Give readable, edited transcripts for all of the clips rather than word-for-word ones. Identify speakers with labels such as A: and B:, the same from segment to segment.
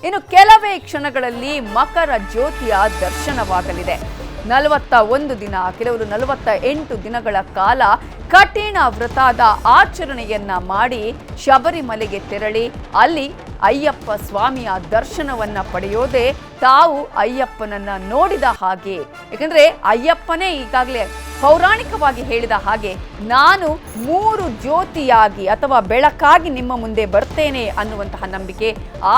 A: ಇನ್ನು ಕೆಲವೇ ಕ್ಷಣಗಳಲ್ಲಿ ಮಕರ ಜ್ಯೋತಿಯ ದರ್ಶನವಾಗಲಿದೆ. 41 ದಿನ, ಕೆಲವರು 48 ದಿನಗಳ ಕಾಲ ಕಠಿಣ ವ್ರತದ ಆಚರಣೆಯನ್ನ ಮಾಡಿ ಶಬರಿಮಲೆಗೆ ತೆರಳಿ ಅಲ್ಲಿ ಅಯ್ಯಪ್ಪ ಸ್ವಾಮಿಯ ದರ್ಶನವನ್ನ ಪಡೆಯೋದೇ ತಾವು ಅಯ್ಯಪ್ಪನನ್ನ ನೋಡಿದ ಹಾಗೆ. ಯಾಕಂದ್ರೆ ಅಯ್ಯಪ್ಪನೇ ಈಗಾಗಲೇ ಪೌರಾಣಿಕವಾಗಿ ಹೇಳಿದ ಹಾಗೆ, ನಾನು 3 ಜ್ಯೋತಿಯಾಗಿ ಅಥವಾ ಬೆಳಕಾಗಿ ನಿಮ್ಮ ಮುಂದೆ ಬರ್ತೇನೆ ಅನ್ನುವಂತಹ ನಂಬಿಕೆ,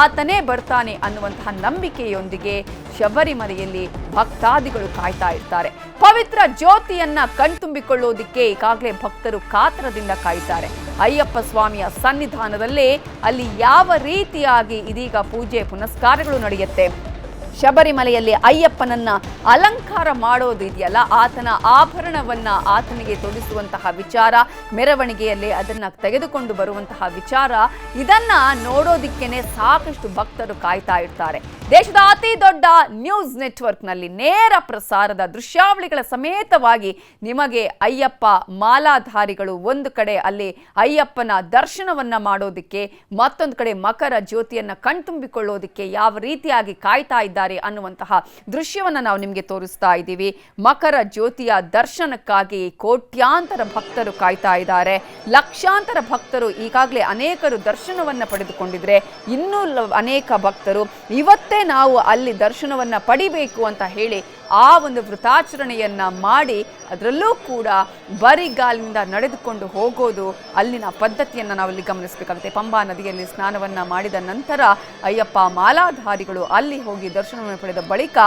A: ಆತನೇ ಬರ್ತಾನೆ ಅನ್ನುವಂತಹ ನಂಬಿಕೆಯೊಂದಿಗೆ ಶಬರಿಮಲೆಯಲ್ಲಿ ಭಕ್ತಾದಿಗಳು ಕಾಯ್ತಾ ಇರ್ತಾರೆ. ಪವಿತ್ರ ಜ್ಯೋತಿಯನ್ನ ಕಣ್ತುಂಬಿಕೊಳ್ಳೋದಿಕ್ಕೆ ಈಗಾಗಲೇ ಭಕ್ತರು ಕಾತರದಿಂದ ಕಾಯ್ತಾರೆ. ಅಯ್ಯಪ್ಪ ಸ್ವಾಮಿಯ ಸನ್ನಿಧಾನದಲ್ಲೇ ಅಲ್ಲಿ ಯಾವ ರೀತಿಯಾಗಿ ಇದೀಗ ಪೂಜೆ ಪುನಸ್ಕಾರಗಳು ನಡೆಯುತ್ತೆ, ಶಬರಿಮಲೆಯಲ್ಲಿ ಅಯ್ಯಪ್ಪನನ್ನ ಅಲಂಕಾರ ಮಾಡೋದು ಇದೆಯಲ್ಲ, ಆತನ ಆಭರಣವನ್ನ ಆತನಿಗೆ ತೊಡಿಸುವಂತಹ ವಿಚಾರ, ಮೆರವಣಿಗೆಯಲ್ಲಿ ಅದನ್ನ ತೆಗೆದುಕೊಂಡು ಬರುವಂತಹ ವಿಚಾರ, ಇದನ್ನ ನೋಡೋದಿಕ್ಕೇನೆ ಸಾಕಷ್ಟು ಭಕ್ತರು ಕಾಯ್ತಾ ಇರ್ತಾರೆ. ದೇಶದ ಅತಿ ದೊಡ್ಡ ನ್ಯೂಸ್ ನೆಟ್ವರ್ಕ್ನಲ್ಲಿ ನೇರ ಪ್ರಸಾರದ ದೃಶ್ಯಾವಳಿಗಳ ಸಮೇತವಾಗಿ ನಿಮಗೆ ಅಯ್ಯಪ್ಪ ಮಾಲಾಧಾರಿಗಳು ಒಂದು ಕಡೆ ಅಲ್ಲಿ ಅಯ್ಯಪ್ಪನ ದರ್ಶನವನ್ನ ಮಾಡೋದಿಕ್ಕೆ, ಮತ್ತೊಂದು ಕಡೆ ಮಕರ ಜ್ಯೋತಿಯನ್ನ ಕಣ್ತುಂಬಿಕೊಳ್ಳೋದಿಕ್ಕೆ ಯಾವ ರೀತಿಯಾಗಿ ಕಾಯ್ತಾ ಇದ್ದಾರೆ ಅನ್ನುವಂತಹ ದೃಶ್ಯವನ್ನ ನಾವು ನಿಮಗೆ ತೋರಿಸ್ತಾ ಇದ್ದೀವಿ. ಮಕರ ಜ್ಯೋತಿಯ ದರ್ಶನಕ್ಕಾಗಿ ಕೋಟ್ಯಾಂತರ ಭಕ್ತರು ಕಾಯ್ತಾ ಇದ್ದಾರೆ. ಲಕ್ಷಾಂತರ ಭಕ್ತರು ಈಗಾಗಲೇ ಅನೇಕರು ದರ್ಶನವನ್ನ ಪಡೆದುಕೊಂಡಿದ್ರೆ, ಇನ್ನೂ ಅನೇಕ ಭಕ್ತರು ಇವತ್ತೇ ನಾವು ಅಲ್ಲಿ ದರ್ಶನವನ್ನ ಪಡಿಬೇಕು ಅಂತ ಹೇಳಿ ಆ ಒಂದು ವೃತಾಚರಣೆಯನ್ನ ಮಾಡಿ ಅದರಲ್ಲೂ ಕೂಡ ಬರಿಗಾಲಿನಿಂದ ನಡೆದುಕೊಂಡು ಹೋಗೋದು ಅಲ್ಲಿನ ಪದ್ಧತಿಯನ್ನ ನಾವಲ್ಲಿ ಗಮನಿಸಬೇಕಾಗುತ್ತೆ. ಪಂಬಾ ನದಿಯಲ್ಲಿ ಸ್ನಾನವನ್ನ ಮಾಡಿದ ನಂತರ ಅಯ್ಯಪ್ಪ ಮಾಲಾಧಾರಿಗಳು ಅಲ್ಲಿ ಹೋಗಿ ದರ್ಶನವನ್ನು ಪಡೆದ ಬಳಿಕ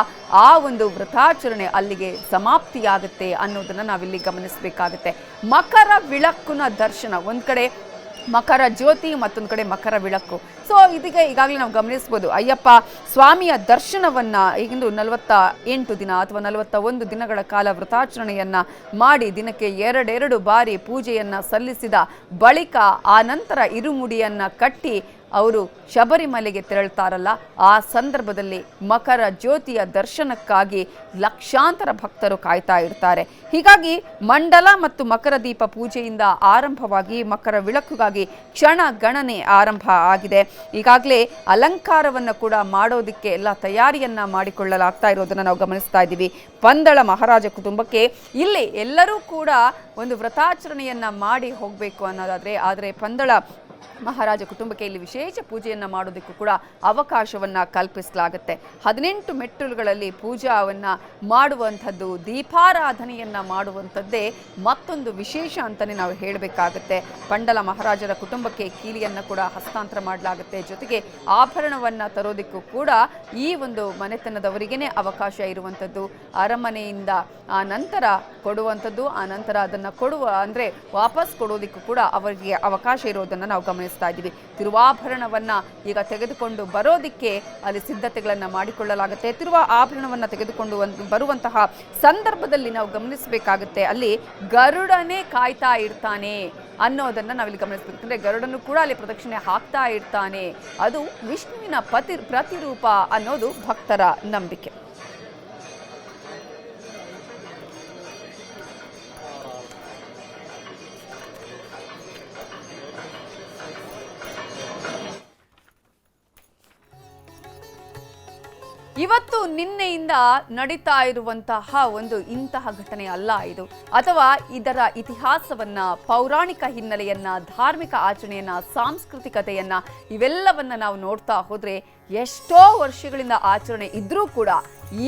A: ಆ ಒಂದು ವೃತಾಚರಣೆ ಅಲ್ಲಿಗೆ ಸಮಾಪ್ತಿಯಾಗುತ್ತೆ ಅನ್ನೋದನ್ನ ನಾವಿಲ್ಲಿ ಗಮನಿಸಬೇಕಾಗುತ್ತೆ. ಮಕರ ವಿಳಕ್ಕುನ ದರ್ಶನ, ಒಂದ್ ಕಡೆ ಮಕರ ಜ್ಯೋತಿ, ಮತ್ತೊಂದು ಕಡೆ ಮಕರ ವಿಳಕ್ಕು. ಸೊ ಇದೀಗ ಈಗಾಗಲೇ ನಾವು ಗಮನಿಸ್ಬೋದು, ಅಯ್ಯಪ್ಪ ಸ್ವಾಮಿಯ ದರ್ಶನವನ್ನ ಈಗಿಂದು 48 ದಿನ ಅಥವಾ 41 ದಿನಗಳ ಕಾಲ ವೃತಾಚರಣೆಯನ್ನ ಮಾಡಿ ದಿನಕ್ಕೆ 2 ಬಾರಿ ಪೂಜೆಯನ್ನ ಸಲ್ಲಿಸಿದ ಬಳಿಕ ಆ ನಂತರ ಇರುಮುಡಿಯನ್ನ ಕಟ್ಟಿ ಅವರು ಶಬರಿಮಲೆಗೆ ತೆರಳ್ತಾರಲ್ಲ, ಆ ಸಂದರ್ಭದಲ್ಲಿ ಮಕರ ಜ್ಯೋತಿಯ ದರ್ಶನಕ್ಕಾಗಿ ಲಕ್ಷಾಂತರ ಭಕ್ತರು ಕಾಯ್ತಾ ಇರ್ತಾರೆ. ಹೀಗಾಗಿ ಮಂಡಲ ಮತ್ತು ಮಕರ ದೀಪ ಪೂಜೆಯಿಂದ ಆರಂಭವಾಗಿ ಮಕರ ವಿಳಕ್ಕುಗಾಗಿ ಕ್ಷಣ ಗಣನೆ ಆರಂಭ ಆಗಿದೆ. ಈಗಾಗಲೇ ಅಲಂಕಾರವನ್ನು ಕೂಡ ಮಾಡೋದಕ್ಕೆ ಎಲ್ಲ ತಯಾರಿಯನ್ನ ಮಾಡಿಕೊಳ್ಳಲಾಗ್ತಾ ಇರೋದನ್ನು ನಾವು ಗಮನಿಸ್ತಾ ಇದ್ದೀವಿ. ಪಂದಳ ಮಹಾರಾಜ ಕುಟುಂಬಕ್ಕೆ ಇಲ್ಲಿ ಎಲ್ಲರೂ ಕೂಡ ಒಂದು ವ್ರತಾಚರಣೆಯನ್ನ ಮಾಡಿ ಹೋಗಬೇಕು ಆದರೆ ಪಂದಳ ಮಹಾರಾಜ ಕುಟುಂಬಕ್ಕೆ ಇಲ್ಲಿ ವಿಶೇಷ ಪೂಜೆಯನ್ನ ಮಾಡೋದಕ್ಕೂ ಕೂಡ ಅವಕಾಶವನ್ನ ಕಲ್ಪಿಸಲಾಗುತ್ತೆ. 18 ಮೆಟ್ಟಲುಗಳಲ್ಲಿ ಪೂಜಾವನ್ನ ಮಾಡುವಂಥದ್ದು, ದೀಪಾರಾಧನೆಯನ್ನ ಮಾಡುವಂಥದ್ದೇ ಮತ್ತೊಂದು ವಿಶೇಷ ಅಂತಾನೆ ನಾವು ಹೇಳಬೇಕಾಗುತ್ತೆ. ಪಂಡಲ ಮಹಾರಾಜರ ಕುಟುಂಬಕ್ಕೆ ಕೀಲಿಯನ್ನ ಕೂಡ ಹಸ್ತಾಂತರ ಮಾಡಲಾಗುತ್ತೆ. ಜೊತೆಗೆ ಆಭರಣವನ್ನ ತರೋದಕ್ಕೂ ಕೂಡ ಈ ಒಂದು ಮನೆತನದವರಿಗೇನೆ ಅವಕಾಶ ಇರುವಂಥದ್ದು. ಅರಮನೆಯಿಂದ ಆ ನಂತರ ಕೊಡುವಂಥದ್ದು, ಆ ನಂತರ ಅದನ್ನ ಅಂದ್ರೆ ವಾಪಸ್ ಕೊಡೋದಕ್ಕೂ ಕೂಡ ಅವರಿಗೆ ಅವಕಾಶ ಇರೋದನ್ನ ನಾವು ಗಮನಿಸ್ತಾ ಇದ್ದೀವಿ. ತಿರುವಾಭರಣವನ್ನ ಈಗ ತೆಗೆದುಕೊಂಡು ಬರೋದಿಕ್ಕೆ ಅಲ್ಲಿ ಸಿದ್ಧತೆಗಳನ್ನ ಮಾಡಿಕೊಳ್ಳಲಾಗುತ್ತೆ. ಆಭರಣವನ್ನ ತೆಗೆದುಕೊಂಡು ಬರುವಂತಹ ಸಂದರ್ಭದಲ್ಲಿ ನಾವು ಗಮನಿಸಬೇಕಾಗುತ್ತೆ, ಅಲ್ಲಿ ಗರುಡನೇ ಕಾಯ್ತಾ ಇರ್ತಾನೆ ಅನ್ನೋದನ್ನ ನಾವಿಲ್ಲಿ ಗಮನಿಸಬೇಕು. ಅಂದ್ರೆ ಗರುಡನು ಕೂಡ ಅಲ್ಲಿ ಪ್ರದಕ್ಷಿಣೆ ಹಾಕ್ತಾ ಇರ್ತಾನೆ, ಅದು ವಿಷ್ಣುವಿನ ಪ್ರತಿರೂಪ ಅನ್ನೋದು ಭಕ್ತರ ನಂಬಿಕೆ. ಇವತ್ತು ನಿನ್ನೆಯಿಂದ ನಡೀತಾ ಇರುವಂತಹ ಇಂತಹ ಘಟನೆ ಅಲ್ಲ ಇದು, ಅಥವಾ ಇದರ ಇತಿಹಾಸವನ್ನ, ಪೌರಾಣಿಕ ಹಿನ್ನೆಲೆಯನ್ನ, ಧಾರ್ಮಿಕ ಆಚರಣೆಯನ್ನ, ಸಾಂಸ್ಕೃತಿಕತೆಯನ್ನ ಇವೆಲ್ಲವನ್ನ ನಾವು ನೋಡ್ತಾ ಹೋದ್ರೆ ಎಷ್ಟೋ ವರ್ಷಗಳಿಂದ ಆಚರಣೆ ಇದ್ರೂ ಕೂಡ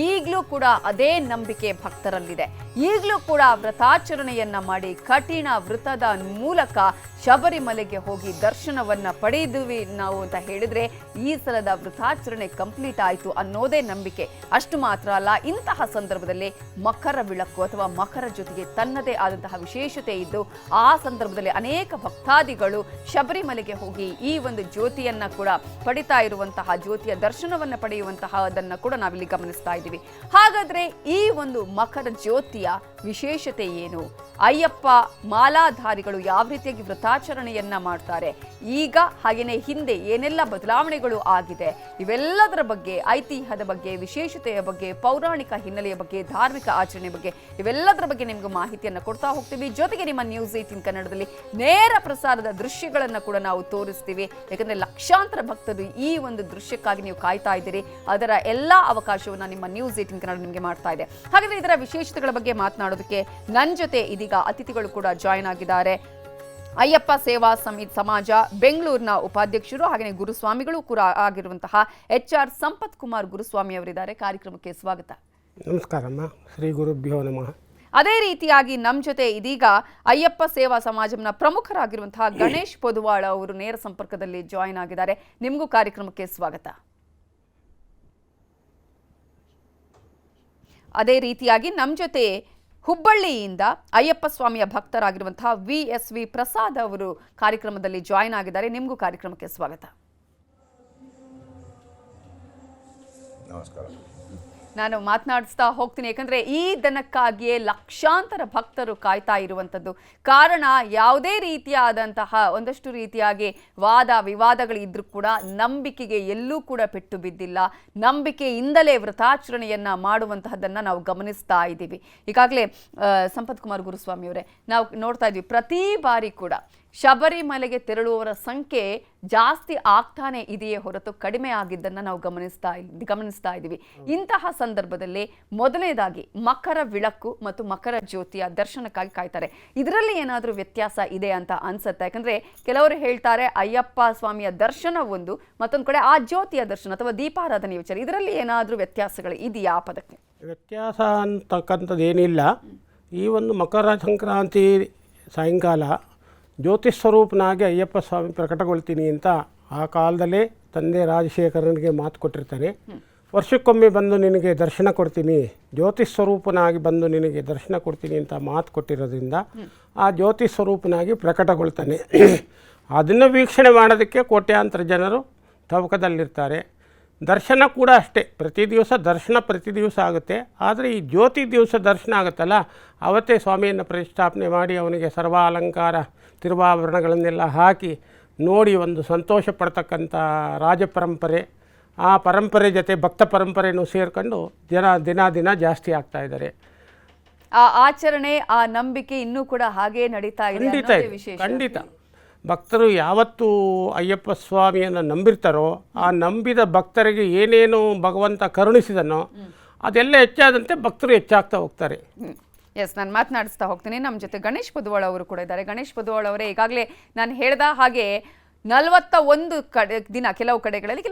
A: ಈಗಲೂ ಕೂಡ ಅದೇ ನಂಬಿಕೆ ಭಕ್ತರಲ್ಲಿದೆ. ಈಗಲೂ ಕೂಡ ವ್ರತಾಚರಣೆಯನ್ನ ಮಾಡಿ ಕಠಿಣ ವ್ರತದ ಮೂಲಕ ಶಬರಿಮಲೆಗೆ ಹೋಗಿ ದರ್ಶನವನ್ನ ಪಡೆದಿವಿ ನಾವು ಅಂತ ಹೇಳಿದ್ರೆ ಈ ಸಲದ ವ್ರತಾಚರಣೆ ಕಂಪ್ಲೀಟ್ ಆಯಿತು ಅನ್ನೋದೇ ನಂಬಿಕೆ. ಅಷ್ಟು ಮಾತ್ರ ಅಲ್ಲ, ಇಂತಹ ಸಂದರ್ಭದಲ್ಲಿ ಮಕರ ವಿಳಕ್ಕು ಅಥವಾ ಮಕರ ಜ್ಯೋತಿಗೆ ತನ್ನದೇ ಆದಂತಹ ವಿಶೇಷತೆ ಇದ್ದು, ಆ ಸಂದರ್ಭದಲ್ಲಿ ಅನೇಕ ಭಕ್ತಾದಿಗಳು ಶಬರಿಮಲೆಗೆ ಹೋಗಿ ಈ ಒಂದು ಜ್ಯೋತಿಯನ್ನ ಕೂಡ ಪಡಿತಾ ಇರುವಂತಹ, ಜ್ಯೋತಿಯ ದರ್ಶನವನ್ನ ಪಡೆಯುವಂತಹ ಅದನ್ನ ಕೂಡ ನಾವಿಲ್ಲಿ ಗಮನಿಸ್ತಾ ಇದ್ದೀವಿ. ಹಾಗಾದ್ರೆ ಈ ಒಂದು ಮಕರ ಜ್ಯೋತಿಯ ವಿಶೇಷತೆ ಏನು? ಅಯ್ಯಪ್ಪ ಮಾಲಾಧಾರಿಗಳು ಯಾವ ರೀತಿಯಾಗಿ ವ್ರತಾಚರಣೆಯನ್ನ ಮಾಡ್ತಾರೆ, ಈಗ ಹಾಗೇನೆ ಹಿಂದೆ ಏನೆಲ್ಲ ಬದಲಾವಣೆಗಳು ಆಗಿದೆ, ಇವೆಲ್ಲದರ ಬಗ್ಗೆ, ಐತಿಹ್ಯದ ಬಗ್ಗೆ, ವಿಶೇಷತೆಯ ಬಗ್ಗೆ, ಪೌರಾಣಿಕ ಹಿನ್ನೆಲೆಯ ಬಗ್ಗೆ, ಧಾರ್ಮಿಕ ಆಚರಣೆ ಬಗ್ಗೆ ಇವೆಲ್ಲದರ ಬಗ್ಗೆ ನಿಮ್ಗೆ ಮಾಹಿತಿಯನ್ನ ಕೊಡ್ತಾ ಹೋಗ್ತೀವಿ. ಜೊತೆಗೆ ನಿಮ್ಮ ನ್ಯೂಸ್ 18 ಕನ್ನಡದಲ್ಲಿ ನೇರ ಪ್ರಸಾರದ ದೃಶ್ಯಗಳನ್ನ ಕೂಡ ನಾವು ತೋರಿಸ್ತೀವಿ. ಯಾಕಂದ್ರೆ ಲಕ್ಷಾಂತರ ಭಕ್ತರು ಈ ಒಂದು ದೃಶ್ಯ ವಿಷಯಕ್ಕಾಗಿ ನೀವು ಕಾಯ್ತಾ ಇದ್ದೀರಿ, ಅದರ ಎಲ್ಲ ಅವಕಾಶವನ್ನು ನಿಮ್ಮ ನ್ಯೂಸ್ 18 ಕನ್ನಡ ನಿಮಗೆ ಮಾಡ್ತಾ ಇದೆ. ಹಾಗಾದ್ರೆ ಇದರ ವಿಶೇಷತೆಗಳ ಬಗ್ಗೆ ಮಾತನಾಡೋದಕ್ಕೆ ನನ್ನ ಜೊತೆ ಇದೀಗ ಅತಿಥಿಗಳು ಕೂಡ ಜಾಯ್ನ್ ಆಗಿದ್ದಾರೆ. ಅಯ್ಯಪ್ಪ ಸೇವಾ ಸಮಾಜ ಬೆಂಗಳೂರಿನ ಉಪಾಧ್ಯಕ್ಷರು ಹಾಗೆಯೇ ಗುರುಸ್ವಾಮಿಗಳು ಕೂಡ ಆಗಿರುವಂತಹ HR ಸಂಪತ್ ಕುಮಾರ್ ಗುರುಸ್ವಾಮಿ ಅವರಿದ್ದಾರೆ. ಕಾರ್ಯಕ್ರಮಕ್ಕೆ ಸ್ವಾಗತ.
B: ನಮಸ್ಕಾರಮ್ಮ. ಶ್ರೀ ಗುರುಭ್ಯೋ ನಮಃ.
A: ಅದೇ ರೀತಿಯಾಗಿ ನಮ್ಮ ಜೊತೆ ಇದೀಗ ಅಯ್ಯಪ್ಪ ಸೇವಾ ಸಮಾಜಂನ ಪ್ರಮುಖರಾಗಿರುವಂತಹ ಗಣೇಶ್ ಪೊದುವಾಳ ಅವರು ನೇರ ಸಂಪರ್ಕದಲ್ಲಿ ಜಾಯಿನ್ ಆಗಿದ್ದಾರೆ. ನಿಮಗೂ ಕಾರ್ಯಕ್ರಮಕ್ಕೆ ಸ್ವಾಗತ. ಅದೇ ರೀತಿಯಾಗಿ ನಮ್ಮ ಜೊತೆ ಹುಬ್ಬಳ್ಳಿಯಿಂದ ಅಯ್ಯಪ್ಪ ಸ್ವಾಮಿಯ ಭಕ್ತರಾಗಿರುವಂತಹ VSV ಪ್ರಸಾದ್ ಅವರು ಕಾರ್ಯಕ್ರಮದಲ್ಲಿ ಜಾಯಿನ್ ಆಗಿದ್ದಾರೆ. ನಿಮಗೂ ಕಾರ್ಯಕ್ರಮಕ್ಕೆ ಸ್ವಾಗತ.
C: ನಮಸ್ಕಾರ.
A: ನಾನು ಮಾತನಾಡಿಸ್ತಾ ಹೋಗ್ತೀನಿ, ಯಾಕಂದ್ರೆ ಈ ದನಕ್ಕಾಗಿಯೇ ಲಕ್ಷಾಂತರ ಭಕ್ತರು ಕಾಯ್ತಾ ಇರುವಂಥದ್ದು. ಕಾರಣ ಯಾವುದೇ ರೀತಿಯಾದಂತಹ ಒಂದಷ್ಟು ರೀತಿಯಾಗಿ ವಾದ ವಿವಾದಗಳಿದ್ರೂ ಕೂಡ ನಂಬಿಕೆಗೆ ಎಲ್ಲೂ ಕೂಡ ಪೆಟ್ಟು ಬಿದ್ದಿಲ್ಲ. ನಂಬಿಕೆಯಿಂದಲೇ ವ್ರತಾಚರಣೆಯನ್ನ ಮಾಡುವಂತಹದ್ದನ್ನ ನಾವು ಗಮನಿಸ್ತಾ ಇದ್ದೀವಿ. ಈಗಾಗಲೇ ಸಂಪತ್ ಕುಮಾರ್ ಗುರುಸ್ವಾಮಿ ಅವರೇ, ನಾವು ನೋಡ್ತಾ ಇದ್ವಿ ಪ್ರತಿ ಬಾರಿ ಕೂಡ ಶಬರಿಮಲೆಗೆ ತೆರಳುವವರ ಸಂಖ್ಯೆ ಜಾಸ್ತಿ ಆಗ್ತಾನೆ ಇದೆಯೇ ಹೊರತು ಕಡಿಮೆ ಆಗಿದ್ದನ್ನು ನಾವು ಗಮನಿಸ್ತಾ ಇದ್ದೀವಿ. ಇಂತಹ ಸಂದರ್ಭದಲ್ಲಿ ಮೊದಲನೇದಾಗಿ ಮಕರ ವಿಳಕ್ಕು ಮತ್ತು ಮಕರ ಜ್ಯೋತಿಯ ದರ್ಶನಕ್ಕಾಗಿ ಕಾಯ್ತಾರೆ. ಇದರಲ್ಲಿ ಏನಾದರೂ ವ್ಯತ್ಯಾಸ ಇದೆ ಅಂತ ಅನ್ಸುತ್ತೆ? ಯಾಕಂದ್ರೆ ಕೆಲವರು ಹೇಳ್ತಾರೆ ಅಯ್ಯಪ್ಪ ಸ್ವಾಮಿಯ ದರ್ಶನ ಒಂದು, ಮತ್ತೊಂದು ಕಡೆ ಆ ಜ್ಯೋತಿಯ ದರ್ಶನ ಅಥವಾ ದೀಪಾರಾಧನೆ ವಿಚಾರ, ಇದರಲ್ಲಿ ಏನಾದರೂ ವ್ಯತ್ಯಾಸಗಳು ಇದೆಯಾ? ಪದಕ್ಕೆ ವ್ಯತ್ಯಾಸ
B: ಅಂತಕ್ಕಂಥದ್ದು ಏನಿಲ್ಲ. ಈ ಒಂದು ಮಕರ ಸಂಕ್ರಾಂತಿ ಸಾಯಂಕಾಲ ಜ್ಯೋತಿಸ್ವರೂಪನಾಗಿ ಅಯ್ಯಪ್ಪ ಸ್ವಾಮಿ ಪ್ರಕಟಗೊಳ್ತೀನಿ ಅಂತ ಆ ಕಾಲದಲ್ಲೇ ತಂದೆ ರಾಜಶೇಖರನಿಗೆ ಮಾತು ಕೊಟ್ಟಿರ್ತಾನೆ. ವರ್ಷಕ್ಕೊಮ್ಮೆ ಬಂದು ನಿನಗೆ ದರ್ಶನ ಕೊಡ್ತೀನಿ, ಜ್ಯೋತಿಸ್ವರೂಪನಾಗಿ ಬಂದು ನಿನಗೆ ದರ್ಶನ ಕೊಡ್ತೀನಿ ಅಂತ ಮಾತು ಕೊಟ್ಟಿರೋದ್ರಿಂದ ಆ ಜ್ಯೋತಿಸ್ವರೂಪನಾಗಿ ಪ್ರಕಟಗೊಳ್ತಾನೆ. ಅದನ್ನು ವೀಕ್ಷಣೆ ಮಾಡೋದಕ್ಕೆ ಕೋಟ್ಯಾಂತರ ಜನರು ತವಕದಲ್ಲಿರ್ತಾರೆ. ದರ್ಶನ ಕೂಡ ಅಷ್ಟೇ, ಪ್ರತಿ ದಿವಸ ಆಗುತ್ತೆ. ಆದರೆ ಈ ಜ್ಯೋತಿ ದಿವಸ ದರ್ಶನ ಆಗುತ್ತಲ್ಲ, ಅವತ್ತೇ ಸ್ವಾಮಿಯನ್ನು ಪ್ರತಿಷ್ಠಾಪನೆ ಮಾಡಿ ಅವನಿಗೆ ಸರ್ವ ಅಲಂಕಾರ ತಿರುವಾಭರಣಗಳನ್ನೆಲ್ಲ ಹಾಕಿ ನೋಡಿ ಒಂದು ಸಂತೋಷ ಪಡ್ತಕ್ಕಂಥ ರಾಜ ಪರಂಪರೆ, ಆ ಪರಂಪರೆ ಜೊತೆ ಭಕ್ತ ಪರಂಪರೆಯನ್ನು ಸೇರಿಕೊಂಡು ದಿನ ಜಾಸ್ತಿ ಆಗ್ತಾ ಇದ್ದಾರೆ.
A: ಆ ಆಚರಣೆ, ಆ ನಂಬಿಕೆ ಇನ್ನೂ ಕೂಡ ಹಾಗೇ ನಡೀತಾ ಇದೆ.
B: ಖಂಡಿತ ಭಕ್ತರು ಯಾವತ್ತು ಅಯ್ಯಪ್ಪ ಸ್ವಾಮಿಯನ್ನು ನಂಬಿರ್ತಾರೋ ಆ ನಂಬಿದ ಭಕ್ತರಿಗೆ ಏನೇನು ಭಗವಂತ ಕರುಣಿಸಿದನೋ ಅದೆಲ್ಲ ಹೆಚ್ಚಾದಂತೆ ಭಕ್ತರು ಹೆಚ್ಚಾಗ್ತಾ ಹೋಗ್ತಾರೆ.
A: ಎಸ್, ನಾನು ಮಾತನಾಡಿಸ್ತಾ ಹೋಗ್ತೀನಿ. ನಮ್ಮ ಜೊತೆ ಗಣೇಶ್ ಪೊದುವಾಳ ಅವರು ಕೂಡ ಇದ್ದಾರೆ. ಗಣೇಶ್ ಪೊದುವಾಳ ಅವರೇ, ಈಗಾಗಲೇ ನಾನು ಹೇಳ್ದ ಹಾಗೆ 41 ದಿನ, ಕೆಲವು ಕಡೆಗಳಲ್ಲಿ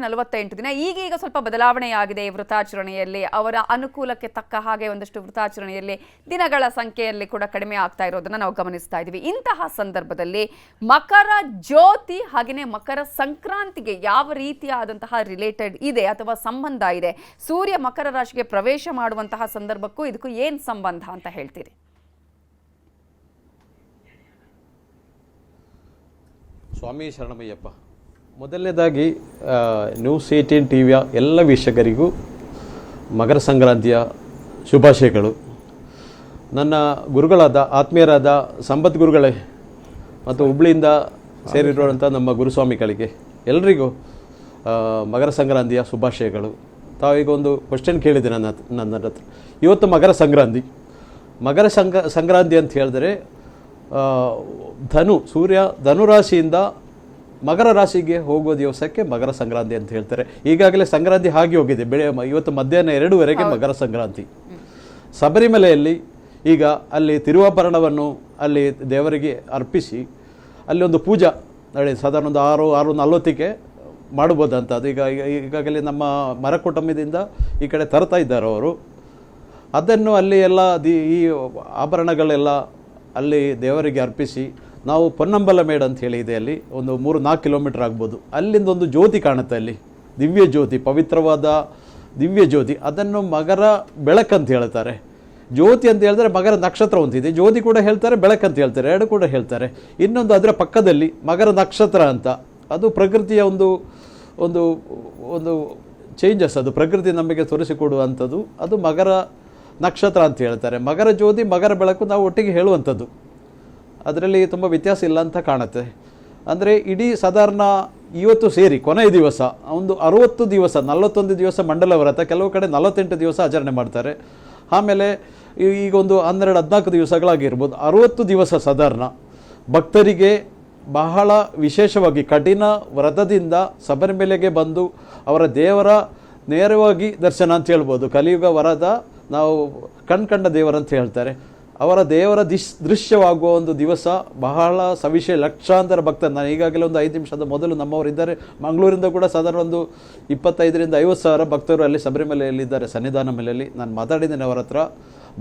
A: 48 ದಿನ, ಈಗ ಸ್ವಲ್ಪ ಬದಲಾವಣೆ ಆಗಿದೆ ವೃತಾಚರಣೆಯಲ್ಲಿ. ಅವರ ಅನುಕೂಲಕ್ಕೆ ತಕ್ಕ ಹಾಗೆ ಒಂದಷ್ಟು ವೃತಾಚರಣೆಯಲ್ಲಿ ದಿನಗಳ ಸಂಖ್ಯೆಯಲ್ಲಿ ಕೂಡ ಕಡಿಮೆ ಆಗ್ತಾ ಇರೋದನ್ನ ನಾವು ಗಮನಿಸ್ತಾ ಇದ್ದೀವಿ. ಇಂತಹ ಸಂದರ್ಭದಲ್ಲಿ ಮಕರ ಜ್ಯೋತಿ ಹಾಗೆಯೇ ಮಕರ ಸಂಕ್ರಾಂತಿಗೆ ಯಾವ ರೀತಿಯಾದಂತಹ ರಿಲೇಟೆಡ್ ಇದೆ ಅಥವಾ ಸಂಬಂಧ ಇದೆ? ಸೂರ್ಯ ಮಕರ ರಾಶಿಗೆ ಪ್ರವೇಶ ಮಾಡುವಂತಹ ಸಂದರ್ಭಕ್ಕೂ ಇದಕ್ಕೂ ಏನು ಸಂಬಂಧ ಅಂತ ಹೇಳ್ತೀರಿ?
C: ಸ್ವಾಮಿ ಶರಣಮಯ್ಯಪ್ಪ. ಮೊದಲನೇದಾಗಿ ನ್ಯೂಸ್ 18 ಟಿವಿಯ ಎಲ್ಲ ವೀಕ್ಷಕರಿಗೂ ಮಕರ ಸಂಕ್ರಾಂತಿಯ ಶುಭಾಶಯಗಳು. ನನ್ನ ಗುರುಗಳಾದ ಆತ್ಮೀಯರಾದ ಸಂಪತ್ ಗುರುಗಳೇ ಮತ್ತು ಹುಬ್ಳಿಯಿಂದ ಸೇರಿರುವಂಥ ನಮ್ಮ ಗುರುಸ್ವಾಮಿಗಳಿಗೆ ಎಲ್ಲರಿಗೂ ಮಕರ ಸಂಕ್ರಾಂತಿಯ ಶುಭಾಶಯಗಳು. ತಾವೀಗ ಒಂದು ಕ್ವಶನ್ ಕೇಳಿದೆ ನನ್ನ ಹತ್ರ. ಇವತ್ತು ಮಕರ ಸಂಕ್ರಾಂತಿ ಅಂತ ಹೇಳಿದ್ರೆ ಸೂರ್ಯ ಧನುರಾಶಿಯಿಂದ ಮಕರ ರಾಶಿಗೆ ಹೋಗುವ ದಿವಸಕ್ಕೆ ಮಕರ ಸಂಕ್ರಾಂತಿ ಅಂತ ಹೇಳ್ತಾರೆ. ಈಗಾಗಲೇ ಸಂಕ್ರಾಂತಿ ಆಗಿ ಹೋಗಿದೆ, ಇವತ್ತು ಮಧ್ಯಾಹ್ನ 2:00 ಮಕರ ಸಂಕ್ರಾಂತಿ. ಶಬರಿಮಲೆಯಲ್ಲಿ ಈಗ ಅಲ್ಲಿ ತಿರುವಾಭರಣವನ್ನು ಅಲ್ಲಿ ದೇವರಿಗೆ ಅರ್ಪಿಸಿ ಅಲ್ಲಿ ಒಂದು ಪೂಜಾ ಸಾಧಾರಣ ಒಂದು 6:40ಕ್ಕೆ ಮಾಡ್ಬೋದಂತ. ಈಗಾಗಲೇ ನಮ್ಮ ಮರಕುಟುಂಬದಿಂದ ಈ ಕಡೆ ತರ್ತಾ ಇದ್ದಾರೆ ಅವರು. ಅದನ್ನು ಅಲ್ಲಿ ಎಲ್ಲ ಈ ಆಭರಣಗಳೆಲ್ಲ ಅಲ್ಲಿ ದೇವರಿಗೆ ಅರ್ಪಿಸಿ ನಾವು ಪೊನ್ನಂಬಲ ಮೇಡ್ ಅಂತ ಹೇಳಿ ಇದೆ, ಅಲ್ಲಿ ಒಂದು 3-4 ಕಿಲೋಮೀಟರ್ ಆಗ್ಬೋದು. ಅಲ್ಲಿಂದ ಒಂದು ಜ್ಯೋತಿ ಕಾಣುತ್ತೆ, ಅಲ್ಲಿ ದಿವ್ಯ ಜ್ಯೋತಿ, ಪವಿತ್ರವಾದ ದಿವ್ಯ ಜ್ಯೋತಿ. ಅದನ್ನು ಮಕರ ಬೆಳಕಂತ ಹೇಳ್ತಾರೆ. ಜ್ಯೋತಿ ಅಂತ ಹೇಳಿದ್ರೆ ಮಕರ ನಕ್ಷತ್ರ ಒಂದಿದೆ, ಜ್ಯೋತಿ ಕೂಡ ಹೇಳ್ತಾರೆ, ಬೆಳಕಂತ ಹೇಳ್ತಾರೆ, ಎರಡು ಕೂಡ ಹೇಳ್ತಾರೆ. ಇನ್ನೊಂದು ಅದರ ಪಕ್ಕದಲ್ಲಿ ಮಕರ ನಕ್ಷತ್ರ ಅಂತ, ಅದು ಪ್ರಕೃತಿಯ ಒಂದು ಒಂದು ಒಂದು ಚೇಂಜಸ್, ಅದು ಪ್ರಕೃತಿ ನಮಗೆ ತೋರಿಸಿಕೊಡುವಂಥದ್ದು. ಅದು ಮಕರ ನಕ್ಷತ್ರ ಅಂತ ಹೇಳ್ತಾರೆ. ಮಕರ ಜ್ಯೋತಿ ಮಕರ ಬೆಳಕು ನಾವು ಒಟ್ಟಿಗೆ ಹೇಳುವಂಥದ್ದು, ಅದರಲ್ಲಿ ತುಂಬ ವ್ಯತ್ಯಾಸ ಇಲ್ಲ ಅಂತ ಕಾಣುತ್ತೆ. ಅಂದರೆ ಇಡೀ ಸಾಧಾರಣ ಇವತ್ತು ಸೇರಿ ಕೊನೆಯ ದಿವಸ ಒಂದು 60 ದಿವಸ, 41 ದಿವಸ ಮಂಡಲ ವ್ರತ, ಕೆಲವು ಕಡೆ 48 ದಿವಸ ಆಚರಣೆ ಮಾಡ್ತಾರೆ. ಆಮೇಲೆ ಈಗ ಒಂದು 12-14 ದಿವಸಗಳಾಗಿರ್ಬೋದು. 60 ದಿವಸ ಸಾಧಾರಣ ಭಕ್ತರಿಗೆ ಬಹಳ ವಿಶೇಷವಾಗಿ ಕಠಿಣ ವ್ರತದಿಂದ ಶಬರಿಮಲೆಗೆ ಬಂದು ಅವರ ದೇವರ ನೇರವಾಗಿ ದರ್ಶನ ಅಂತ ಹೇಳ್ಬೋದು. ಕಲಿಯುಗ ವರದ ನಾವು ಕಂಡ ದೇವರಂತ ಹೇಳ್ತಾರೆ. ಅವರ ದೇವರ ದೃಶ್ಯವಾಗುವ ಒಂದು ದಿವಸ ಬಹಳ ಸವಿಶೇಷ. ಲಕ್ಷಾಂತರ ಭಕ್ತರು, ನಾನು ಈಗಾಗಲೇ ಒಂದು 5 ನಿಮಿಷದ ಮೊದಲು ನಮ್ಮವರಿದ್ದಾರೆ ಮಂಗಳೂರಿಂದ ಕೂಡ ಸಾಧಾರಣ ಒಂದು 25,000 50 ಸಾವಿರ ಭಕ್ತರು ಅಲ್ಲಿ ಶಬರಿಮಲೆಯಲ್ಲಿದ್ದಾರೆ, ಸನ್ನಿಧಾನ ಮಲೆಯಲ್ಲಿ. ನಾನು ಮಾತಾಡಿದ್ದೇನೆ ಅವರ ಹತ್ರ.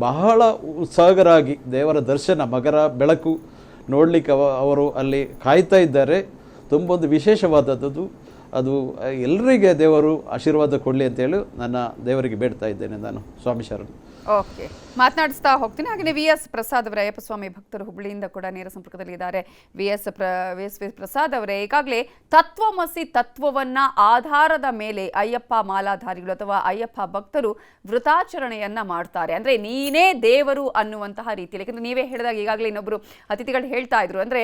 C: ಬಹಳ ಉತ್ಸಾಹರಾಗಿ ದೇವರ ದರ್ಶನ, ಮಕರ ಬೆಳಕು ನೋಡಲಿಕ್ಕೆ ಅವರು ಅಲ್ಲಿ ಕಾಯ್ತಾ ಇದ್ದಾರೆ. ತುಂಬ ಒಂದು ವಿಶೇಷವಾದದ್ದು. ಅದು ಎಲ್ಲರಿಗೆ ದೇವರು ಆಶೀರ್ವಾದ ಕೊಡಲಿ ಅಂತೇಳಿ ನನ್ನ ದೇವರಿಗೆ ಬೇಡ್ತಾ ಇದ್ದೇನೆ ನಾನು. ಸ್ವಾಮಿ ಶರಣು.
A: ಓಕೆ, ಮಾತನಾಡಿಸ್ತಾ ಹೋಗ್ತೀನಿ. ಹಾಗೆಯೇ VS ಪ್ರಸಾದ್ ಅವರ ಅಯ್ಯಪ್ಪ ಸ್ವಾಮಿ ಭಕ್ತರು ಹುಬ್ಬಳ್ಳಿಯಿಂದ ಕೂಡ ನೇರ ಸಂಪರ್ಕದಲ್ಲಿ ಇದ್ದಾರೆ. VS ಪ್ರಸಾದ್ ಅವರೇ, ಈಗಾಗಲೇ ತತ್ವಮಸಿ ತತ್ವವನ್ನ ಆಧಾರದ ಮೇಲೆ ಅಯ್ಯಪ್ಪ ಮಾಲಾಧಾರಿಗಳು ಅಥವಾ ಅಯ್ಯಪ್ಪ ಭಕ್ತರು ವೃತಾಚರಣೆಯನ್ನ ಮಾಡ್ತಾರೆ. ಅಂದ್ರೆ ನೀನೇ ದೇವರು ಅನ್ನುವಂತಹ ರೀತಿಯಲ್ಲಿ. ಯಾಕಂದ್ರೆ ನೀವೇ ಹೇಳಿದಾಗ ಈಗಾಗಲೇ ಇನ್ನೊಬ್ರು ಅತಿಥಿಗಳು ಹೇಳ್ತಾ ಇದ್ರು, ಅಂದ್ರೆ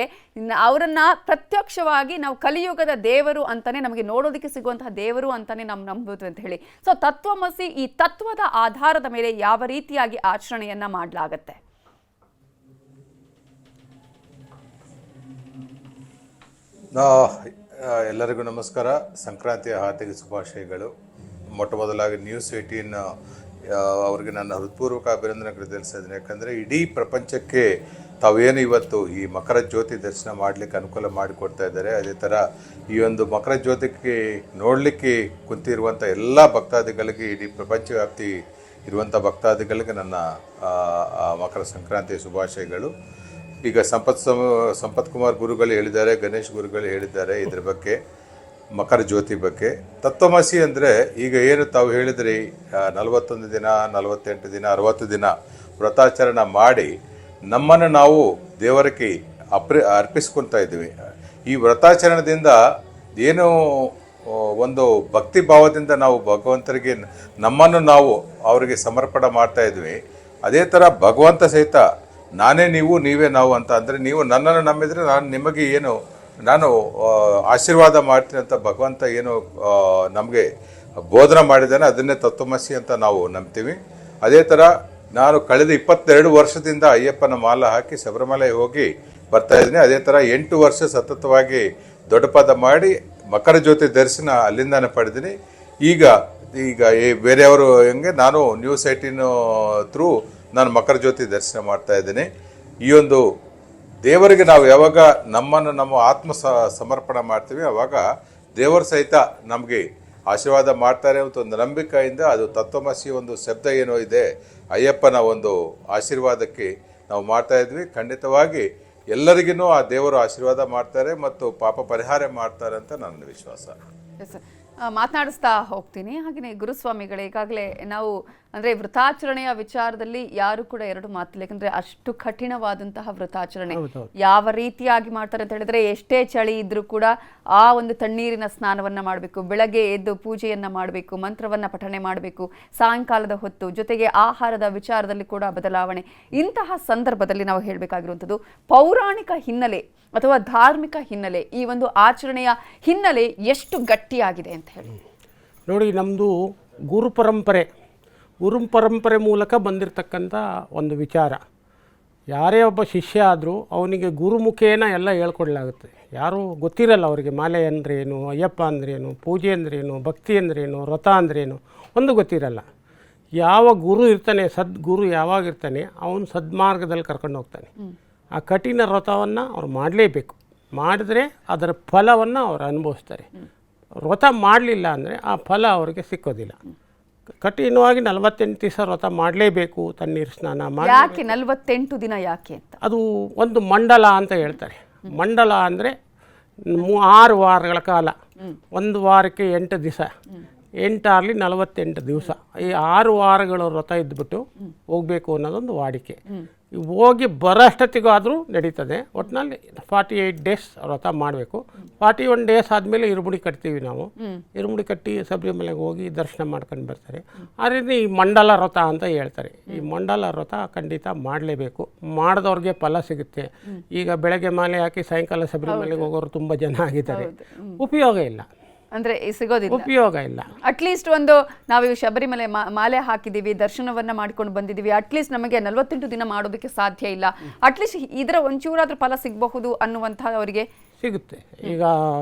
A: ಅವರನ್ನ ಪ್ರತ್ಯಕ್ಷವಾಗಿ ನಾವು ಕಲಿಯುಗದ ದೇವರು ಅಂತಾನೆ, ನಮಗೆ ನೋಡೋದಕ್ಕೆ ಸಿಗುವಂತಹ ದೇವರು ಅಂತಾನೆ ನಾವು ನಂಬೋದು ಅಂತ ಹೇಳಿ. ಸೊ ತತ್ವಮಸಿ ಈ ತತ್ವದ ಆಧಾರದ ಮೇಲೆ ಯಾವ ರೀತಿಯಾಗಿ ಆಚರಣೆಯನ್ನ ಮಾಡಲಾಗತ್ತೆ?
D: ಎಲ್ಲರಿಗೂ ನಮಸ್ಕಾರ. ಸಂಕ್ರಾಂತಿಯ ಹಾರ್ದಿಕ ಶುಭಾಶಯಗಳು. ಮೊಟ್ಟ ಮೊದಲಾಗಿ ನ್ಯೂಸ್ 18 ಅವರಿಗೆ ನನ್ನ ಹೃತ್ಪೂರ್ವಕ ಅಭಿನಂದನೆಗಳು ತಿಳಿಸ್ತಾ ಇದ್ದೀನಿ. ಯಾಕಂದರೆ ಇಡೀ ಪ್ರಪಂಚಕ್ಕೆ ತಾವೇನು ಇವತ್ತು ಈ ಮಕರ ಜ್ಯೋತಿ ದರ್ಶನ ಮಾಡಲಿಕ್ಕೆ ಅನುಕೂಲ ಮಾಡಿಕೊಡ್ತಾ ಇದ್ದಾರೆ. ಅದೇ ಥರ ಈ ಒಂದು ಮಕರ ಜ್ಯೋತಿಗೆ ನೋಡಲಿಕ್ಕೆ ಕುಂತಿರುವಂಥ ಎಲ್ಲ ಭಕ್ತಾದಿಗಳಿಗೆ, ಇಡೀ ಪ್ರಪಂಚವ್ಯಾಪ್ತಿ ಇರುವಂಥ ಭಕ್ತಾದಿಗಳಿಗೆ ನನ್ನ ಮಕರ ಸಂಕ್ರಾಂತಿಯ ಶುಭಾಶಯಗಳು. ಈಗ ಸಂಪತ್ ಕುಮಾರ್ ಗುರುಗಳು ಹೇಳಿದ್ದಾರೆ, ಗಣೇಶ್ ಗುರುಗಳು ಹೇಳಿದ್ದಾರೆ ಇದ್ರ ಬಗ್ಗೆ, ಮಕರ ಜ್ಯೋತಿ ಬಗ್ಗೆ. ತತ್ವಮಸಿ ಅಂದರೆ ಈಗ ಏನು ತಾವು ಹೇಳಿದ್ರಿ, 41 ದಿನ, 48 ದಿನ, 60 ದಿನ ವ್ರತಾಚರಣೆ ಮಾಡಿ ನಮ್ಮನ್ನು ನಾವು ದೇವರಿಗೆ ಅರ್ಪಿಸ್ಕೊಳ್ತಾ ಇದ್ದೀವಿ. ಈ ವ್ರತಾಚರಣದಿಂದ ಏನು ಒಂದು ಭಕ್ತಿ ಭಾವದಿಂದ ನಾವು ಭಗವಂತರಿಗೆ ನಮ್ಮನ್ನು ನಾವು ಅವರಿಗೆ ಸಮರ್ಪಣೆ ಮಾಡ್ತಾ ಇದ್ವಿ. ಅದೇ ಥರ ಭಗವಂತ ಸಹಿತ ನಾನೇ ನೀವು, ನೀವೇ ನಾವು ಅಂತ, ಅಂದರೆ ನೀವು ನನ್ನನ್ನು ನಂಬಿದರೆ ನಾನು ನಿಮಗೆ ನಾನು ಆಶೀರ್ವಾದ ಮಾಡ್ತೀನಿ ಅಂತ ಭಗವಂತ ಏನು ನಮಗೆ ಬೋಧನೆ ಮಾಡಿದ್ದಾನೆ, ಅದನ್ನೇ ತತ್ವಮಸಿ ಅಂತ ನಾವು ನಂಬ್ತೀವಿ. ಅದೇ ಥರ ನಾನು ಕಳೆದ 22 ವರ್ಷದಿಂದ ಅಯ್ಯಪ್ಪನ ಮಾಲ ಹಾಕಿ ಶಬರಿಮಲೆ ಹೋಗಿ ಬರ್ತಾ ಇದ್ದೀನಿ. ಅದೇ ಥರ 8 ವರ್ಷ ಸತತವಾಗಿ ದೊಡ್ಡಪಾದ ಮಾಡಿ ಮಕರ ಜ್ಯೋತಿ ದರ್ಶನ ಅಲ್ಲಿಂದಾನೆ ಪಡೆದಿನಿ. ಈಗ ಬೇರೆಯವರು ಹೆಂಗೆ ನಾನು ನ್ಯೂಸ್ 18 ಥ್ರೂ ನಾನು ಮಕರ ಜ್ಯೋತಿ ದರ್ಶನ ಮಾಡ್ತಾ ಇದ್ದೀನಿ. ಈ ಒಂದು ದೇವರಿಗೆ ನಾವು ಯಾವಾಗ ನಮ್ಮ ಆತ್ಮ ಸಮರ್ಪಣೆ ಮಾಡ್ತೀವಿ, ಆವಾಗ ದೇವರು ಸಹಿತ ನಮಗೆ ಆಶೀರ್ವಾದ ಮಾಡ್ತಾರೆ ಅಂತ ಒಂದು ನಂಬಿಕೆಯಿಂದ, ಅದು ತತ್ವಮಸಿ ಒಂದು ಶಬ್ದ ಏನೋ ಇದೆ, ಅಯ್ಯಪ್ಪನ ಒಂದು ಆಶೀರ್ವಾದಕ್ಕೆ ನಾವು ಮಾಡ್ತಾ ಇದ್ವಿ. ಖಂಡಿತವಾಗಿ ಎಲ್ಲರಿಗೂ ಆ ದೇವರು ಆಶೀರ್ವಾದ ಮಾಡ್ತಾರೆ ಮತ್ತು ಪಾಪ ಪರಿಹಾರ ಮಾಡ್ತಾರೆ ಅಂತ ನನ್ನ ವಿಶ್ವಾಸ.
A: ಮಾತನಾಡಿಸ್ತಾ ಹೋಗ್ತೀನಿ. ಹಾಗೆಯೇ ಗುರುಸ್ವಾಮಿಗಳೇ, ಈಗಾಗಲೇ ನಾವು ಅಂದರೆ ವೃತಾಚರಣೆಯ ವಿಚಾರದಲ್ಲಿ ಯಾರು ಕೂಡ ಎರಡು ಮಾತಿಲ್ಲ. ಯಾಕಂದರೆ ಅಷ್ಟು ಕಠಿಣವಾದಂತಹ ವೃತಾಚರಣೆ ಯಾವ ರೀತಿಯಾಗಿ ಮಾಡ್ತಾರೆ ಅಂತ ಹೇಳಿದ್ರೆ, ಎಷ್ಟೇ ಚಳಿ ಇದ್ರೂ ಕೂಡ ಆ ಒಂದು ತಣ್ಣೀರಿನ ಸ್ನಾನವನ್ನು ಮಾಡಬೇಕು, ಬೆಳಗ್ಗೆ ಎದ್ದು ಪೂಜೆಯನ್ನು ಮಾಡಬೇಕು, ಮಂತ್ರವನ್ನು ಪಠಣೆ ಮಾಡಬೇಕು, ಸಾಯಂಕಾಲದ ಹೊತ್ತು, ಜೊತೆಗೆ ಆಹಾರದ ವಿಚಾರದಲ್ಲಿ ಕೂಡ ಬದಲಾವಣೆ. ಇಂತಹ ಸಂದರ್ಭದಲ್ಲಿ ನಾವು ಹೇಳಬೇಕಾಗಿರುವಂಥದ್ದು ಪೌರಾಣಿಕ ಹಿನ್ನೆಲೆ ಅಥವಾ ಧಾರ್ಮಿಕ ಹಿನ್ನೆಲೆ, ಈ ಒಂದು ಆಚರಣೆಯ ಹಿನ್ನೆಲೆ ಎಷ್ಟು ಗಟ್ಟಿಯಾಗಿದೆ ಅಂತ ಹೇಳಿ
B: ನೋಡಿ. ನಮ್ಮದು ಗುರು ಪರಂಪರೆ ಮೂಲಕ ಬಂದಿರತಕ್ಕಂಥ ಒಂದು ವಿಚಾರ. ಯಾರೇ ಒಬ್ಬ ಶಿಷ್ಯ ಆದರೂ ಅವನಿಗೆ ಗುರುಮುಖೇನ ಎಲ್ಲ ಹೇಳ್ಕೊಡ್ಲಾಗುತ್ತೆ. ಯಾರೂ ಗೊತ್ತಿರಲ್ಲ ಅವರಿಗೆ ಮಾಲೆ ಅಂದ್ರೇನು, ಅಯ್ಯಪ್ಪ ಅಂದ್ರೇನು, ಪೂಜೆ ಅಂದ್ರೇನು, ಭಕ್ತಿ ಅಂದ್ರೇನು, ವ್ರತ ಅಂದ್ರೇನು ಒಂದು ಗೊತ್ತಿರಲ್ಲ. ಯಾವ ಗುರು ಇರ್ತಾನೆ, ಸದ್ಗುರು ಯಾವಾಗಿರ್ತಾನೆ, ಅವನು ಸದ್ಮಾರ್ಗದಲ್ಲಿ ಕರ್ಕೊಂಡು ಹೋಗ್ತಾನೆ. ಆ ಕಠಿಣ ವ್ರತವನ್ನು ಅವ್ರು ಮಾಡಲೇಬೇಕು. ಮಾಡಿದ್ರೆ ಅದರ ಫಲವನ್ನು ಅವ್ರು ಅನುಭವಿಸ್ತಾರೆ. ವ್ರತ ಮಾಡಲಿಲ್ಲ ಅಂದರೆ ಆ ಫಲ ಅವರಿಗೆ ಸಿಕ್ಕೋದಿಲ್ಲ. ಕಠಿಣವಾಗಿ 48 ದಿವಸ ವ್ರತ ಮಾಡಲೇಬೇಕು. ತಣ್ಣೀರು ಸ್ನಾನ ಮಾಡಿ.
A: ಯಾಕೆ 48 ದಿನ ಯಾಕೆ ಅಂತ?
B: ಅದು ಒಂದು ಮಂಡಲ ಅಂತ ಹೇಳ್ತಾರೆ. ಮಂಡಲ ಅಂದರೆ 6 ವಾರಗಳ ಕಾಲ. ಒಂದು ವಾರಕ್ಕೆ 8 ದಿವಸ, 8 ಆಗಲಿ 48 ದಿವಸ. ಈ 6 ವಾರಗಳ ವ್ರತ ಇದ್ಬಿಟ್ಟು ಹೋಗಬೇಕು ಅನ್ನೋದೊಂದು ವಾಡಿಕೆ. ಹೋಗಿ ಬರೋಷ್ಟೊತ್ತಿಗೂ ಆದರೂ ನಡೀತದೆ. ಒಟ್ಟಿನಲ್ಲಿ 48 ಡೇಸ್ ವ್ರತ ಮಾಡಬೇಕು. 41 ಡೇಸ್ ಆದಮೇಲೆ ಇರುಮುಡಿ ಕಟ್ತೀವಿ ನಾವು. ಇರುಮುಡಿ ಕಟ್ಟಿ ಶಬರಿಮಲೆಗೆ ಹೋಗಿ ದರ್ಶನ ಮಾಡ್ಕೊಂಡು ಬರ್ತಾರೆ. ಆದ್ದರಿಂದ ಈ ಮಂಡಲ ವ್ರತ ಅಂತ ಹೇಳ್ತಾರೆ. ಈ ಮಂಡಲ ವ್ರತ ಖಂಡಿತ ಮಾಡಲೇಬೇಕು. ಮಾಡಿದವ್ರಿಗೆ ಫಲ ಸಿಗುತ್ತೆ. ಈಗ ಬೆಳಗ್ಗೆ ಮಾಲೆ ಹಾಕಿ ಸಾಯಂಕಾಲ ಶಬರಿಮಲೆಗೆ ಹೋಗೋರು ತುಂಬ ಜನ ಆಗಿದ್ದಾರೆ. ಉಪಯೋಗ ಇಲ್ಲ,
A: ಅಂದ್ರೆ ಸಿಗೋದಿಲ್ಲ,
B: ಉಪಯೋಗ ಇಲ್ಲ.
A: ಅಟ್ಲೀಸ್ಟ್ ಒಂದು ನಾವು ಶಬರಿಮಲೆ ಮಾಲೆ ಹಾಕಿದೀವಿ, ದರ್ಶನವನ್ನ ಮಾಡ್ಕೊಂಡು ಬಂದಿದ್ದೀವಿ, ಅಟ್ಲೀಸ್ಟ್ ನಮಗೆ 48 ದಿನ ಮಾಡೋದಕ್ಕೆ ಸಾಧ್ಯ ಇಲ್ಲ, ಅಟ್ಲೀಸ್ಟ್ ಇದರ ಒಂಚೂರಾದ್ರೂ ಫಲ ಸಿಗಬಹುದು ಅನ್ನುವಂತಹ ಅವರಿಗೆ
B: ಸಿಗುತ್ತೆ. ಈಗ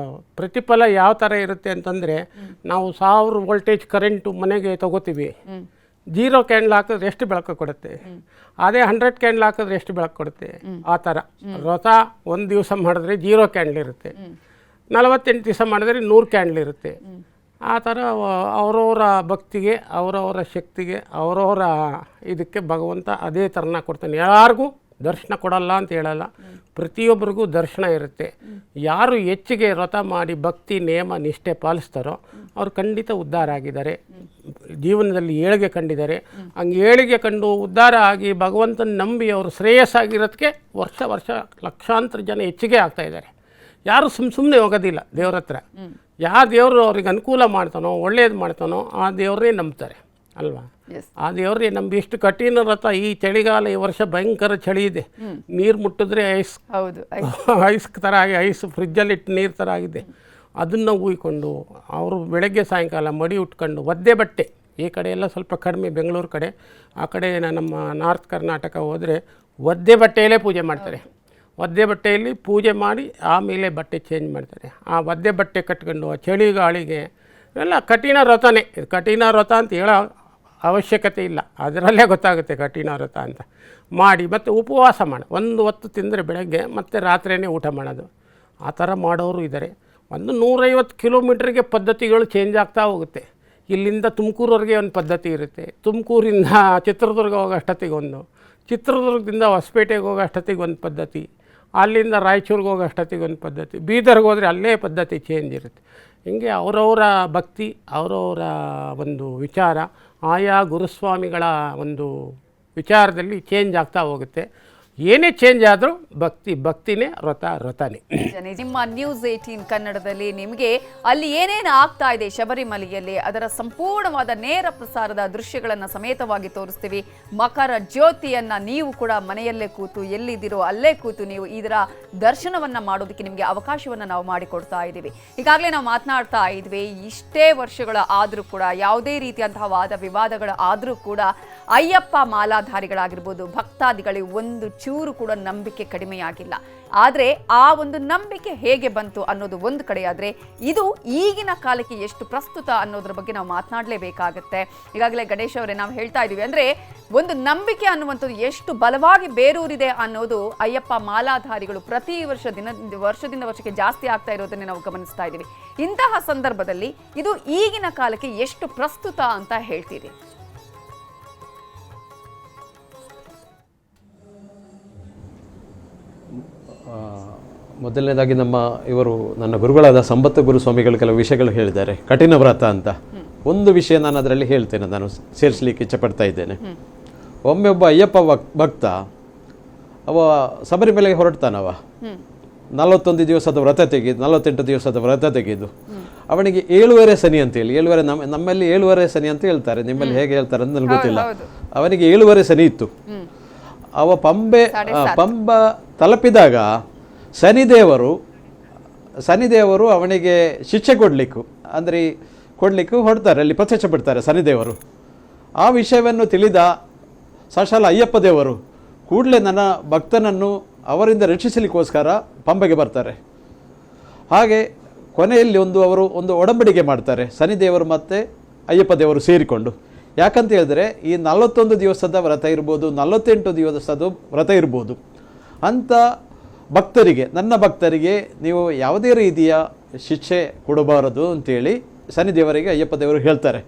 B: ಪ್ರತಿಫಲ ಯಾವ ಥರ ಇರುತ್ತೆ ಅಂತಂದರೆ, ನಾವು 1000 ವೋಲ್ಟೇಜ್ ಕರೆಂಟು ಮನೆಗೆ ತಗೋತೀವಿ, 0 ಕ್ಯಾಂಡ್ಲ್ ಹಾಕಿದ್ರೆ ಎಷ್ಟು ಬೆಳಕು ಕೊಡುತ್ತೆ, ಅದೇ 100 ಕ್ಯಾಂಡ್ಲ್ ಹಾಕಿದ್ರೆ ಎಷ್ಟು ಬೆಳಕು ಕೊಡುತ್ತೆ. ಆ ಥರ ವ್ರತ ಒಂದು ದಿವಸ ಮಾಡಿದ್ರೆ 0 ಕ್ಯಾಂಡ್ಲ್ ಇರುತ್ತೆ, 48 ದಿವಸ ಮಾಡಿದ್ರೆ 100 ಕ್ಯಾಂಡ್ಲ್ ಇರುತ್ತೆ. ಆ ಥರ ಅವರವರ ಭಕ್ತಿಗೆ, ಅವರವರ ಶಕ್ತಿಗೆ, ಅವರವರ ಇದಕ್ಕೆ ಭಗವಂತ ಅದೇ ಥರನ ಕೊಡ್ತಾನೆ. ಯಾರಿಗೂ ದರ್ಶನ ಕೊಡಲ್ಲ ಅಂತ ಹೇಳಲ್ಲ, ಪ್ರತಿಯೊಬ್ಬರಿಗೂ ದರ್ಶನ ಇರುತ್ತೆ. ಯಾರು ಹೆಚ್ಚಿಗೆ ವ್ರತ ಮಾಡಿ ಭಕ್ತಿ ನಿಯಮ ನಿಷ್ಠೆ ಪಾಲಿಸ್ತಾರೋ ಅವ್ರು ಖಂಡಿತ ಉದ್ಧಾರ ಆಗಿದ್ದಾರೆ, ಜೀವನದಲ್ಲಿ ಏಳಿಗೆ ಕಂಡಿದ್ದಾರೆ. ಹಂಗೆ ಏಳಿಗೆ ಕಂಡು ಉದ್ಧಾರ ಆಗಿ ಭಗವಂತನ ನಂಬಿ ಅವರು ಶ್ರೇಯಸ್ಸಾಗಿರೋದಕ್ಕೆ ವರ್ಷ ವರ್ಷ ಲಕ್ಷಾಂತರ ಜನ ಹೆಚ್ಚಿಗೆ ಆಗ್ತಾಯಿದ್ದಾರೆ. ಯಾರು ಸುಮ್ಮನೆ ಹೋಗೋದಿಲ್ಲ ದೇವ್ರ ಹತ್ರ. ಯಾವ ದೇವರು ಅವ್ರಿಗೆ ಅನುಕೂಲ ಮಾಡ್ತಾನೋ, ಒಳ್ಳೇದು ಮಾಡ್ತಾನೋ ಆ ದೇವರೇ ನಂಬ್ತಾರೆ ಅಲ್ವಾ. ಆ ದೇವ್ರೇ ನಂಬಿ ಎಷ್ಟು ಕಠಿಣ ವ್ರತ. ಈ ಚಳಿಗಾಲ ಈ ವರ್ಷ ಭಯಂಕರ ಚಳಿ ಇದೆ, ನೀರು ಮುಟ್ಟಿದ್ರೆ ಐಸ್ ಥರ ಆಗಿ, ಐಸ್ ಫ್ರಿಜ್ಜಲ್ಲಿ ಇಟ್ಟು ನೀರು ಥರ ಆಗಿದೆ. ಅದನ್ನು ಊಯ್ಕೊಂಡು ಅವರು ಬೆಳಗ್ಗೆ ಸಾಯಂಕಾಲ ಮಡಿ ಉಟ್ಕೊಂಡು ಒದ್ದೆ ಬಟ್ಟೆ, ಈ ಕಡೆ ಎಲ್ಲ ಸ್ವಲ್ಪ ಕಡಿಮೆ ಬೆಂಗಳೂರು ಕಡೆ, ಆ ಕಡೆ ನಮ್ಮ ನಾರ್ತ್ ಕರ್ನಾಟಕ ಹೋದರೆ ಒದ್ದೆ ಬಟ್ಟೆಯಲ್ಲೇ ಪೂಜೆ ಮಾಡ್ತಾರೆ. ಒದ್ದೆ ಬಟ್ಟೆಯಲ್ಲಿ ಪೂಜೆ ಮಾಡಿ ಆಮೇಲೆ ಬಟ್ಟೆ ಚೇಂಜ್ ಮಾಡ್ತಾರೆ. ಆ ಒದ್ದೆ ಬಟ್ಟೆ ಕಟ್ಕೊಂಡು ಆ ಚಳಿಗಾಳಿಗೆ ಎಲ್ಲ ಕಠಿಣ ವ್ರತನೇ. ಕಠಿಣ ವ್ರತ ಅಂತ ಹೇಳೋ ಅವಶ್ಯಕತೆ ಇಲ್ಲ, ಅದರಲ್ಲೇ ಗೊತ್ತಾಗುತ್ತೆ ಕಠಿಣ ವ್ರತ ಅಂತ ಮಾಡಿ. ಮತ್ತು ಉಪವಾಸ ಮಾಡಿ ಒಂದು ಹೊತ್ತು ತಿಂದರೆ ಬೆಳಗ್ಗೆ ಮತ್ತು ರಾತ್ರಿಯೇ ಊಟ ಮಾಡೋದು. ಆ ಥರ ಮಾಡೋರು ಇದ್ದಾರೆ. 150 ಕಿಲೋಮೀಟ್ರಿಗೆ ಪದ್ಧತಿಗಳು ಚೇಂಜ್ ಆಗ್ತಾ ಹೋಗುತ್ತೆ. ಇಲ್ಲಿಂದ ತುಮಕೂರವರೆಗೆ ಒಂದು ಪದ್ಧತಿ ಇರುತ್ತೆ, ತುಮಕೂರಿಂದ ಚಿತ್ರದುರ್ಗ ಹೋಗೋ ಅಷ್ಟೊತ್ತಿಗೆ ಒಂದು, ಚಿತ್ರದುರ್ಗದಿಂದ ಹೊಸಪೇಟೆಗೆ ಹೋಗೋ ಅಷ್ಟೊತ್ತಿಗೆ ಒಂದು ಪದ್ಧತಿ, ಅಲ್ಲಿಂದ ರಾಯಚೂರಿಗೆ ಹೋಗೋ ಅಷ್ಟೊತ್ತಿಗೆ ಒಂದು ಪದ್ಧತಿ, ಬೀದರ್ಗೆ ಹೋದರೆ ಅಲ್ಲೇ ಪದ್ಧತಿ ಚೇಂಜ್ ಇರುತ್ತೆ. ಹೀಗೆ ಅವರವರ ಭಕ್ತಿ, ಅವರವರ ಒಂದು ವಿಚಾರ, ಆಯಾ ಗುರುಸ್ವಾಮಿಗಳ ಒಂದು ವಿಚಾರದಲ್ಲಿ ಚೇಂಜ್ ಆಗ್ತಾ ಹೋಗುತ್ತೆ. ಏನೇ ಚೇಂಜ್ ಆದರೂ ಭಕ್ತಿನೇ ವ್ರತನೇ.
A: ನಿಮ್ಮ ನ್ಯೂಸ್ 18 ಕನ್ನಡದಲ್ಲಿ ನಿಮಗೆ ಅಲ್ಲಿ ಏನೇನು ಆಗ್ತಾ ಇದೆ ಶಬರಿಮಲೆಯಲ್ಲಿ ಅದರ ಸಂಪೂರ್ಣವಾದ ನೇರ ಪ್ರಸಾರದ ದೃಶ್ಯಗಳನ್ನು ಸಮೇತವಾಗಿ ತೋರಿಸ್ತೀವಿ. ಮಕರ ಜ್ಯೋತಿಯನ್ನ ನೀವು ಕೂಡ ಮನೆಯಲ್ಲೇ ಕೂತು, ಎಲ್ಲಿದ್ದೀರೋ ಅಲ್ಲೇ ಕೂತು ನೀವು ಇದರ ದರ್ಶನವನ್ನ ಮಾಡೋದಕ್ಕೆ ನಿಮಗೆ ಅವಕಾಶವನ್ನ ನಾವು ಮಾಡಿಕೊಡ್ತಾ ಇದ್ದೀವಿ. ಈಗಾಗಲೇ ನಾವು ಮಾತನಾಡ್ತಾ ಇದ್ವಿ, ಇಷ್ಟೇ ವರ್ಷಗಳ ಆದರೂ ಕೂಡ ಯಾವುದೇ ರೀತಿಯಂತಹ ವಾದ ವಿವಾದಗಳ ಆದರೂ ಕೂಡ ಅಯ್ಯಪ್ಪ ಮಾಲಾಧಾರಿಗಳಾಗಿರ್ಬೋದು, ಭಕ್ತಾದಿಗಳಿಗೆ ಒಂದು ಚೂರು ಕೂಡ ನಂಬಿಕೆ ಕಡಿಮೆಯಾಗಿಲ್ಲ. ಆದರೆ ಆ ಒಂದು ನಂಬಿಕೆ ಹೇಗೆ ಬಂತು ಅನ್ನೋದು ಒಂದು ಕಡೆಯಾದರೆ, ಇದು ಈಗಿನ ಕಾಲಕ್ಕೆ ಎಷ್ಟು ಪ್ರಸ್ತುತ ಅನ್ನೋದ್ರ ಬಗ್ಗೆ ನಾವು ಮಾತನಾಡಲೇಬೇಕಾಗತ್ತೆ. ಈಗಾಗಲೇ ಗಣೇಶ್ ಅವರೇ ನಾವು ಹೇಳ್ತಾ ಇದ್ದೀವಿ, ಅಂದರೆ ಒಂದು ನಂಬಿಕೆ ಅನ್ನುವಂಥದ್ದು ಎಷ್ಟು ಬಲವಾಗಿ ಬೇರೂರಿದೆ ಅನ್ನೋದು ಅಯ್ಯಪ್ಪ ಮಾಲಾಧಾರಿಗಳು ಪ್ರತಿ ವರ್ಷದಿಂದ ವರ್ಷಕ್ಕೆ ಜಾಸ್ತಿ ಆಗ್ತಾ ಇರೋದನ್ನೇ ನಾವು ಗಮನಿಸ್ತಾ ಇದ್ದೀವಿ. ಇಂತಹ ಸಂದರ್ಭದಲ್ಲಿ ಇದು ಈಗಿನ ಕಾಲಕ್ಕೆ ಎಷ್ಟು ಪ್ರಸ್ತುತ ಅಂತ ಹೇಳ್ತೀರಿ?
C: ಮೊದಲನೇದಾಗಿ ನನ್ನ ಗುರುಗಳಾದ ಸಂಪತ್ತ ಗುರುಸ್ವಾಮಿಗಳು ಕೆಲವು ವಿಷಯಗಳು ಹೇಳಿದ್ದಾರೆ, ಕಠಿಣ ವ್ರತ ಅಂತ. ಒಂದು ವಿಷಯ ನಾನು ಅದರಲ್ಲಿ ಹೇಳ್ತೇನೆ, ನಾನು ಸೇರಿಸಲಿಕ್ಕೆ ಇಚ್ಛಪಡ್ತಾ ಇದ್ದೇನೆ. ಒಮ್ಮೆ ಒಬ್ಬ ಅಯ್ಯಪ್ಪ ಭಕ್ತ ಅವ ಶಬರಿಮಲೆಗೆ ಹೊರಡ್ತಾನವ, 41 ದಿವಸದ ವ್ರತ ತೆಗೆದು 48 ದಿವಸದ ವ್ರತ ತೆಗೆದು ಅವನಿಗೆ 7.5 ಶನಿ ಅಂತೇಳಿ, 7.5 ನಮ್ಮಲ್ಲಿ 7.5 ಶನಿ ಅಂತ ಹೇಳ್ತಾರೆ, ನಿಮ್ಮಲ್ಲಿ ಹೇಗೆ ಹೇಳ್ತಾರೆ ಅಂತ ನನಗೆ ಗೊತ್ತಿಲ್ಲ. ಅವನಿಗೆ 7.5 ಶನಿ ಇತ್ತು. ಅವ ಪಂಬ ತಲುಪಿದಾಗ ಶನಿದೇವರು ಅವನಿಗೆ ಶಿಕ್ಷೆ ಕೊಡ್ಲಿಕ್ಕೂ ಹೊಡ್ತಾರೆ, ಅಲ್ಲಿ ಪ್ರತ್ಯಕ್ಷ ಬಿಡ್ತಾರೆ ಶನಿದೇವರು. ಆ ವಿಷಯವನ್ನು ತಿಳಿದ ಸಾಕ್ಷಾತ್ ಅಯ್ಯಪ್ಪ ದೇವರು ಕೂಡಲೇ ನನ್ನ ಭಕ್ತನನ್ನು ಅವರಿಂದ ರಕ್ಷಿಸಲಿಕ್ಕೋಸ್ಕರ ಪಂಬೆಗೆ ಬರ್ತಾರೆ. ಹಾಗೆ ಕೊನೆಯಲ್ಲಿ ಅವರು ಒಂದು ಒಡಂಬಡಿಕೆ ಮಾಡ್ತಾರೆ, ಶನಿದೇವರು ಮತ್ತು ಅಯ್ಯಪ್ಪ ದೇವರು ಸೇರಿಕೊಂಡು. ಯಾಕಂತ ಹೇಳಿದ್ರೆ ಈ 41 ದಿವಸದ ವ್ರತ ಇರ್ಬೋದು, 48 ದಿವಸದ ವ್ರತ ಇರ್ಬೋದು, ಅಂಥ ಭಕ್ತರಿಗೆ, ನನ್ನ ಭಕ್ತರಿಗೆ ನೀವು ಯಾವುದೇ ರೀತಿಯ ಶಿಕ್ಷೆ ಕೊಡಬಾರದು ಅಂತೇಳಿ ಶನಿದೇವರಿಗೆ ಅಯ್ಯಪ್ಪ ದೇವರು ಹೇಳ್ತಾರೆ.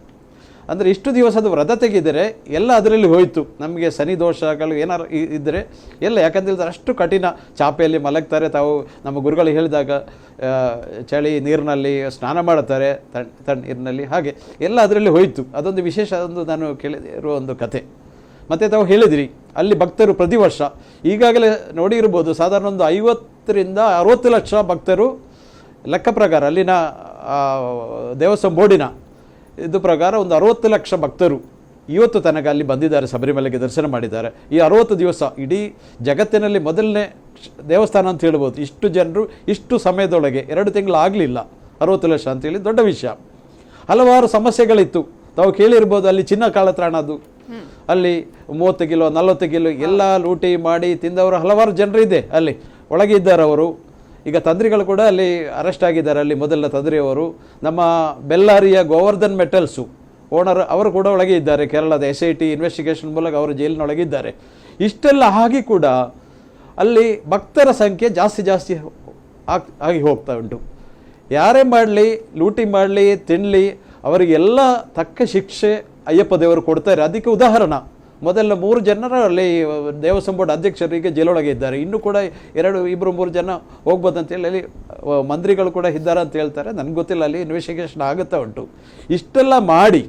C: ಅಂದರೆ ಇಷ್ಟು ದಿವಸದ ವ್ರತ ತೆಗೆದರೆ ಎಲ್ಲ ಅದರಲ್ಲಿ ಹೋಯಿತು, ನಮಗೆ ಶನಿ ದೋಷಗಳು ಏನಾರು ಇದ್ದರೆ ಎಲ್ಲ, ಯಾಕಂತ ಹೇಳಿದ್ರೆ ಅಷ್ಟು ಕಠಿಣ. ಚಾಪೆಯಲ್ಲಿ ಮಲಗ್ತಾರೆ, ತಾವು ನಮ್ಮ ಗುರುಗಳು ಹೇಳಿದಾಗ ಚಳಿ ನೀರಿನಲ್ಲಿ ಸ್ನಾನ ಮಾಡುತ್ತಾರೆ, ತಣ್ಣೀರಿನಲ್ಲಿ, ಹಾಗೆ ಎಲ್ಲ ಅದರಲ್ಲಿ ಹೋಯಿತು. ಅದೊಂದು ವಿಶೇಷ, ಅದೊಂದು ನಾನು ಕೇಳಿರುವ ಒಂದು ಕಥೆ. ಮತ್ತು ತಾವು ಹೇಳಿದಿರಿ ಅಲ್ಲಿ ಭಕ್ತರು ಪ್ರತಿ ವರ್ಷ ಈಗಾಗಲೇ ನೋಡಿರ್ಬೋದು, ಸಾಧಾರಣ ಒಂದು 50ರಿಂದ 60 ಲಕ್ಷ ಭಕ್ತರು ಲೆಕ್ಕ ಪ್ರಕಾರ, ಅಲ್ಲಿನ ದೇವಸ್ಥಾನ ಬೋರ್ಡಿನ ಇದು ಪ್ರಕಾರ ಒಂದು 60 ಲಕ್ಷ ಭಕ್ತರು ಇವತ್ತು ತನಕ ಅಲ್ಲಿ ಬಂದಿದ್ದಾರೆ, ಶಬರಿಮಲೆಗೆ ದರ್ಶನ ಮಾಡಿದ್ದಾರೆ. ಈ 60 ದಿವಸ ಇಡೀ ಜಗತ್ತಿನಲ್ಲಿ ಮೊದಲನೇ ದೇವಸ್ಥಾನ ಅಂತ ಹೇಳ್ಬೋದು. ಇಷ್ಟು ಜನರು ಇಷ್ಟು ಸಮಯದೊಳಗೆ 2 ತಿಂಗಳು ಆಗಲಿಲ್ಲ, 60 ಲಕ್ಷ ಅಂತೇಳಿ ದೊಡ್ಡ ವಿಷಯ. ಹಲವಾರು ಸಮಸ್ಯೆಗಳಿತ್ತು, ತಾವು ಕೇಳಿರ್ಬೋದು. ಅಲ್ಲಿ ಚಿನ್ನ ಕಾಳತ್ರಾಣದು, ಅಲ್ಲಿ 30 ಕಿಲೋ 40 ಕಿಲೋ ಎಲ್ಲ ಲೂಟಿ ಮಾಡಿ ತಿಂದವರು ಹಲವಾರು ಜನರು ಇದೆ. ಅಲ್ಲಿ ಒಳಗೆ ಇದ್ದಾರೆ ಅವರು, ಈಗ ತಂತ್ರಿಗಳು ಕೂಡ ಅಲ್ಲಿ ಅರೆಸ್ಟ್ ಆಗಿದ್ದಾರೆ. ಅಲ್ಲಿ ಮೊದಲ ತಂತ್ರಿಯವರು ನಮ್ಮ ಬೆಲ್ಲಾರಿಯ ಗೋವರ್ಧನ್ ಮೆಟಲ್ಸು ಓನರ್ ಅವರು ಕೂಡ ಒಳಗೆ ಇದ್ದಾರೆ. ಕೇರಳದ SIT ಇನ್ವೆಸ್ಟಿಗೇಷನ್ ಮೂಲಕ ಅವರು ಜೈಲಿನೊಳಗಿದ್ದಾರೆ. ಇಷ್ಟೆಲ್ಲ ಆಗಿ ಕೂಡ ಅಲ್ಲಿ ಭಕ್ತರ ಸಂಖ್ಯೆ ಜಾಸ್ತಿ ಆಗಿ ಹೋಗ್ತಾ ಉಂಟು. ಯಾರೇ ಮಾಡಲಿ, ಲೂಟಿ ಮಾಡಲಿ, ತಿನ್ನಲಿ, ಅವರಿಗೆಲ್ಲ ತಕ್ಕ ಶಿಕ್ಷೆ ಅಯ್ಯಪ್ಪ ದೇವರು ಕೊಡ್ತಾರೆ. ಅದಕ್ಕೆ ಉದಾಹರಣೆ ಮೊದಲ 3 ಜನರ ಅಲ್ಲಿ ದೇವಸ್ಥಾನ ಬೋರ್ಡ್ ಅಧ್ಯಕ್ಷರಿಗೆ ಜೈಲೊಳಗೆ ಇದ್ದಾರೆ. ಇನ್ನೂ ಕೂಡ 2-3 ಜನ ಹೋಗ್ಬೋದಂತೇಳಿ ಅಲ್ಲಿ ಮಂತ್ರಿಗಳು ಕೂಡ ಇದ್ದಾರೆ ಅಂತ ಹೇಳ್ತಾರೆ. ನನಗೆ ಗೊತ್ತಿಲ್ಲ, ಅಲ್ಲಿ ಇನ್ವೆಸ್ಟಿಗೇಷನ್ ಆಗುತ್ತಾ ಉಂಟು. ಇಷ್ಟೆಲ್ಲ ಮಾಡಿ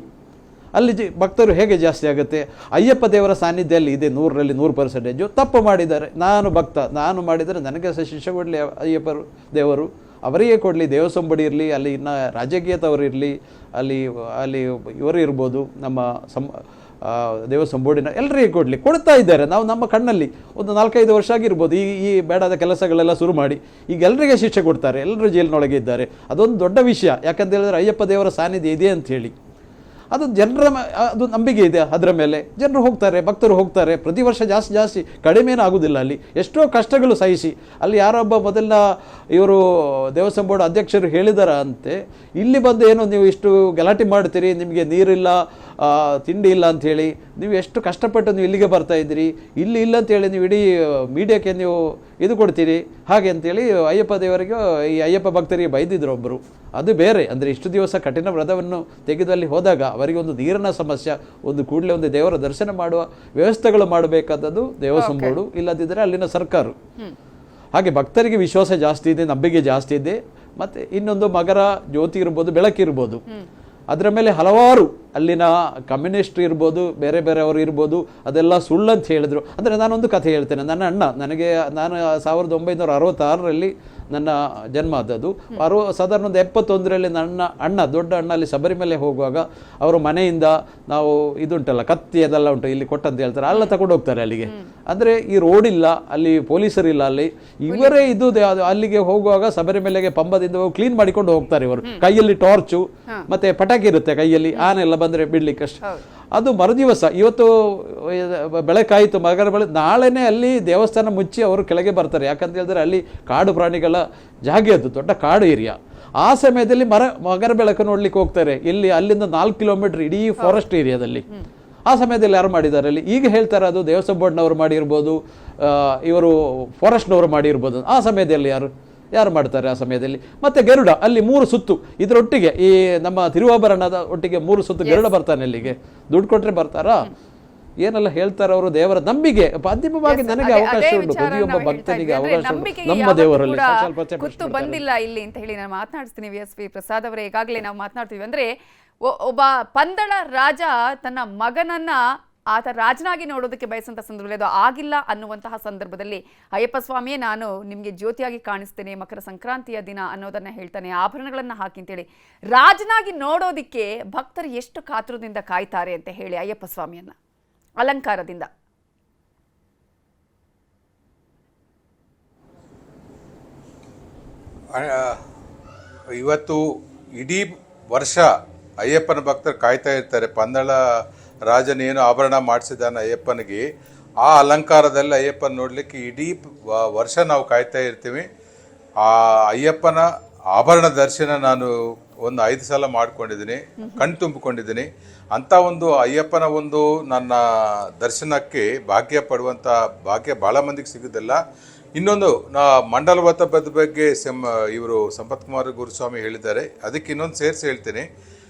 C: ಅಲ್ಲಿ ಭಕ್ತರು ಹೇಗೆ ಜಾಸ್ತಿ ಆಗುತ್ತೆ? ಅಯ್ಯಪ್ಪ ದೇವರ ಸಾನ್ನಿಧ್ಯದಲ್ಲಿ ಇದೆ 100ರಲ್ಲಿ 100%. ತಪ್ಪು ಮಾಡಿದ್ದಾರೆ, ನಾನು ಭಕ್ತ, ನಾನು ಮಾಡಿದರೆ ನನಗೆ ಶಿಕ್ಷೆ ಕೊಡಲಿ ಅಯ್ಯಪ್ಪ ದೇವರು, ಅವರಿಗೆ ಕೊಡಲಿ. ದೇವಸ್ಥಾನ ಇರಲಿ, ಅಲ್ಲಿ ಇನ್ನು ರಾಜಕೀಯದವರು ಇರಲಿ, ಅಲ್ಲಿ ಇವರು ಇರ್ಬೋದು, ನಮ್ಮ ದೇವಸ್ಥಾನ ಬೋರ್ಡಿನ ಎಲ್ಲರಿಗೆ ಕೊಡ್ತಾ ಇದ್ದಾರೆ. ನಾವು ನಮ್ಮ ಕಣ್ಣಲ್ಲಿ ಒಂದು 4-5 ವರ್ಷ ಆಗಿರ್ಬೋದು ಈ ಬೇಡಾದ ಕೆಲಸಗಳೆಲ್ಲ ಶುರು ಮಾಡಿ ಈಗ ಎಲ್ಲರಿಗೆ ಶಿಕ್ಷೆ ಕೊಡ್ತಾರೆ. ಎಲ್ಲರೂ ಜೈಲಿನೊಳಗೆ ಇದ್ದಾರೆ. ಅದೊಂದು ದೊಡ್ಡ ವಿಷಯ. ಯಾಕಂತ ಹೇಳಿದ್ರೆ ಅಯ್ಯಪ್ಪ ದೇವರ ಸಾನ್ನಿಧ್ಯ ಇದೆ ಅಂತ ಹೇಳಿ ಅದು ಜನರ ಅದು ನಂಬಿಕೆ ಇದೆ. ಅದರ ಮೇಲೆ ಜನರು ಹೋಗ್ತಾರೆ, ಭಕ್ತರು ಹೋಗ್ತಾರೆ. ಪ್ರತಿ ವರ್ಷ ಜಾಸ್ತಿ ಕಡಿಮೆನೂ ಆಗೋದಿಲ್ಲ. ಅಲ್ಲಿ ಎಷ್ಟೋ ಕಷ್ಟಗಳು ಸಹಿಸಿ ಅಲ್ಲಿ ಯಾರೊಬ್ಬ ಮೊದಲಿನ ಇವರು ದೇವಸ್ಥಾನ ಬೋರ್ಡ್ ಅಧ್ಯಕ್ಷರು ಹೇಳಿದಾರ ಅಂತೆ, ಇಲ್ಲಿ ಬಂದು ಏನು ನೀವು ಇಷ್ಟು ಗಲಾಟೆ ಮಾಡ್ತೀರಿ, ನಿಮಗೆ ನೀರಿಲ್ಲ, ತಿಂಡಿ ಇಲ್ಲ ಅಂಥೇಳಿ, ನೀವು ಎಷ್ಟು ಕಷ್ಟಪಟ್ಟು ನೀವು ಇಲ್ಲಿಗೆ ಬರ್ತಾ ಇದ್ದೀರಿ, ಇಲ್ಲಿ ಇಲ್ಲ ಅಂತೇಳಿ ನೀವು ಇಡೀ ಮೀಡಿಯಾಕ್ಕೆ ನೀವು ಇದು ಕೊಡ್ತೀರಿ ಹಾಗೆ ಅಂತೇಳಿ ಅಯ್ಯಪ್ಪ ದೇವರಿಗೆ, ಈ ಅಯ್ಯಪ್ಪ ಭಕ್ತರಿಗೆ ಬೈದಿದ್ರು ಒಬ್ಬರು. ಅದು ಬೇರೆ. ಅಂದರೆ ಇಷ್ಟು ದಿವಸ ಕಠಿಣ ವ್ರತವನ್ನು ತೆಗೆದು ಅಲ್ಲಿ ಹೋದಾಗ ಅವರಿಗೆ ಒಂದು ನೀರಿನ ಸಮಸ್ಯೆ, ಒಂದು ಕೂಡಲೇ ಒಂದು ದೇವರ ದರ್ಶನ ಮಾಡುವ ವ್ಯವಸ್ಥೆಗಳು ಮಾಡಬೇಕಾದದ್ದು ದೇವಸ್ಥಾನ ಬೋರ್ಡು, ಇಲ್ಲದಿದ್ದರೆ ಅಲ್ಲಿನ ಸರ್ಕಾರ. ಹಾಗೆ ಭಕ್ತರಿಗೆ ವಿಶ್ವಾಸ ಜಾಸ್ತಿ ಇದೆ, ನಂಬಿಕೆ ಜಾಸ್ತಿ ಇದೆ. ಮತ್ತು ಇನ್ನೊಂದು ಮಕರ ಜ್ಯೋತಿ ಇರ್ಬೋದು, ಬೆಳಕಿರ್ಬೋದು, ಅದರ ಮೇಲೆ ಹಲವಾರು ಅಲ್ಲಿನ ಕಮ್ಯುನಿಸ್ಟ್ ಇರ್ಬೋದು, ಬೇರೆ ಬೇರೆಯವರು ಇರ್ಬೋದು, ಅದೆಲ್ಲ ಸುಳ್ಳು ಅಂತ ಹೇಳಿದರು. ಅಂದರೆ ನಾನೊಂದು ಕಥೆ ಹೇಳ್ತೇನೆ. ನನ್ನ ಅಣ್ಣ, ನಾನು 1966ರಲ್ಲಿ ನನ್ನ ಜನ್ಮ ಆದದ್ದು. ಸಾಧಾರಣ ಒಂದು 71ರಲ್ಲಿ ನನ್ನ ಅಣ್ಣ, ದೊಡ್ಡ ಅಣ್ಣ ಅಲ್ಲಿ ಶಬರಿಮಲೆ ಹೋಗುವಾಗ ಅವರು ಮನೆಯಿಂದ ನಾವು ಇದುಂಟಲ್ಲ ಕತ್ತಿ ಅದೆಲ್ಲ ಉಂಟು ಇಲ್ಲಿ ಕೊಟ್ಟಂತ ಹೇಳ್ತಾರೆ, ಅಲ್ಲ ತಗೊಂಡು ಹೋಗ್ತಾರೆ ಅಲ್ಲಿಗೆ. ಅಂದರೆ ಈ ರೋಡ್ ಇಲ್ಲ, ಅಲ್ಲಿ ಪೊಲೀಸರಿಲ್ಲ, ಅಲ್ಲಿ ಇವರೇ ಇದು ಅಲ್ಲಿಗೆ ಹೋಗುವಾಗ ಶಬರಿಮಲೆಗೆ ಪಂಬದಿಂದ ಕ್ಲೀನ್ ಮಾಡಿಕೊಂಡು ಹೋಗ್ತಾರೆ ಇವರು. ಕೈಯಲ್ಲಿ ಟಾರ್ಚು ಮತ್ತೆ ಪಟಾಕಿ ಇರುತ್ತೆ ಕೈಯಲ್ಲಿ, ಆನೆಲ್ಲ ಬಂದರೆ ಬಿಡ್ಲಿಕ್ಕೆ ಅಷ್ಟು. ಅದು ಮರುದಿವಸ ಇವತ್ತು ಬೆಳಕಾಯಿತು, ಮಗರ ನಾಳೆನೇ ಅಲ್ಲಿ ದೇವಸ್ಥಾನ ಮುಚ್ಚಿ ಅವರು ಕೆಳಗೆ ಬರ್ತಾರೆ. ಯಾಕಂತ ಹೇಳಿದ್ರೆ ಅಲ್ಲಿ ಕಾಡು ಪ್ರಾಣಿಗಳ ಜಾಗ, ಅದು ದೊಡ್ಡ ಕಾಡು ಏರಿಯಾ. ಆ ಸಮಯದಲ್ಲಿ ಮಗರ ಬೆಳಕು ನೋಡ್ಲಿಕ್ಕೆ ಹೋಗ್ತಾರೆ. ಇಲ್ಲಿ ಅಲ್ಲಿಂದ 4 ಕಿಲೋಮೀಟರ್ ಇಡೀ ಫಾರೆಸ್ಟ್ ಏರಿಯಾದಲ್ಲಿ. ಆ ಸಮಯದಲ್ಲಿ ಯಾರು ಮಾಡಿದ್ದಾರೆ ಅಲ್ಲಿ? ಈಗ ಹೇಳ್ತಾರೆ ಅದು ದೇವಸ್ಥಾನ ಬೋರ್ಡ್ನವರು ಮಾಡಿರ್ಬೋದು, ಇವರು ಫಾರೆಸ್ಟ್ನವರು ಮಾಡಿರ್ಬೋದು. ಆ ಸಮಯದಲ್ಲಿ ಯಾರು ಮಾಡ್ತಾರೆ ಆ ಸಮಯದಲ್ಲಿ? ಮತ್ತೆ ಗರುಡ ಅಲ್ಲಿ 3 ಸುತ್ತು ಇದರೊಟ್ಟಿಗೆ, ಈ ನಮ್ಮ ತಿರುವಾಭರಣದ ಒಟ್ಟಿಗೆ 3 ಸುತ್ತು ಗರುಡ ಬರ್ತಾನೆ ಅಲ್ಲಿಗೆ. ದುಡ್ಡು ಕೊಟ್ರೆ ಬರ್ತಾರಾ? ಏನೆಲ್ಲ ಹೇಳ್ತಾರೆ ಅವರು. ದೇವರ ನಂಬಿಕೆ ಅಂತಿಮವಾಗಿ ನನಗೆ ಅವಕಾಶ ಉಂಟು, ಪ್ರತಿಯೊಬ್ಬ ಭಕ್ತನಿಗೆ ಅವಕಾಶ ಉಂಟು ನಮ್ಮ ದೇವರಲ್ಲಿ.
A: ಗೊತ್ತು ಬಂದಿಲ್ಲ ಇಲ್ಲಿ ಅಂತ ಹೇಳಿ ನಾನು ಮಾತನಾಡಿಸ್ತೀನಿ. VSP ಪ್ರಸಾದ್ ಅವರೇ, ಈಗಾಗಲೇ ನಾವು ಮಾತನಾಡ್ತೀವಿ ಅಂದ್ರೆ ಒಬ್ಬ ಪಂದಳ ರಾಜ ತನ್ನ ಮಗನನ್ನ ಆತ ರಾಜನಾಗಿ ನೋಡೋದಕ್ಕೆ ಬಯಸಂತ ಸಂದರ್ಭದಲ್ಲಿ ಅದು ಆಗಿಲ್ಲ ಅನ್ನುವಂತಹ ಸಂದರ್ಭದಲ್ಲಿ ಅಯ್ಯಪ್ಪ ಸ್ವಾಮಿಯೇ ನಾನು ನಿಮಗೆ ಜ್ಯೋತಿಯಾಗಿ ಕಾಣಿಸ್ತೇನೆ ಮಕರ ಸಂಕ್ರಾಂತಿಯ ದಿನ ಅನ್ನೋದನ್ನ ಹೇಳ್ತಾನೆ, ಆಭರಣಗಳನ್ನ ಹಾಕಿ ಅಂತೇಳಿ. ರಾಜನಾಗಿ ನೋಡೋದಿಕ್ಕೆ ಭಕ್ತರು ಎಷ್ಟು ಕಾತುರದಿಂದ ಕಾಯ್ತಾರೆ ಅಂತ ಹೇಳಿ ಅಯ್ಯಪ್ಪ ಸ್ವಾಮಿಯನ್ನ ಅಲಂಕಾರದಿಂದ.
D: ಇವತ್ತು ಇಡೀ ವರ್ಷ ಅಯ್ಯಪ್ಪನ ಭಕ್ತರು ಕಾಯ್ತಾ ಇರ್ತಾರೆ. ಪಂದಳ ರಾಜನೇನು ಆಭರಣ ಮಾಡಿಸಿದಾನೆ ಅಯ್ಯಪ್ಪನಿಗೆ, ಆ ಅಲಂಕಾರದಲ್ಲಿ ಅಯ್ಯಪ್ಪನ ನೋಡಲಿಕ್ಕೆ ಇಡೀ ವರ್ಷ ನಾವು ಕಾಯ್ತಾ ಇರ್ತೀವಿ. ಆ ಅಯ್ಯಪ್ಪನ ಆಭರಣ ದರ್ಶನ ನಾನು ಒಂದು 5 ಸಲ ಮಾಡ್ಕೊಂಡಿದ್ದೀನಿ, ಕಣ್ ತುಂಬಿಕೊಂಡಿದ್ದೀನಿ. ಅಂಥ ಒಂದು ಅಯ್ಯಪ್ಪನ ಒಂದು ನನ್ನ ದರ್ಶನಕ್ಕೆ ಭಾಗ್ಯ ಪಡುವಂಥ ಭಾಗ್ಯ ಭಾಳ ಮಂದಿಗೆ ಸಿಗೋದಿಲ್ಲ. ಇನ್ನೊಂದು ಮಂಡಲವತದ ಬಗ್ಗೆ ಇವರು ಸಂಪತ್ ಕುಮಾರ್ ಗುರುಸ್ವಾಮಿ ಹೇಳಿದ್ದಾರೆ, ಅದಕ್ಕೆ ಇನ್ನೊಂದು ಸೇರಿಸಿ ಹೇಳ್ತೀನಿ.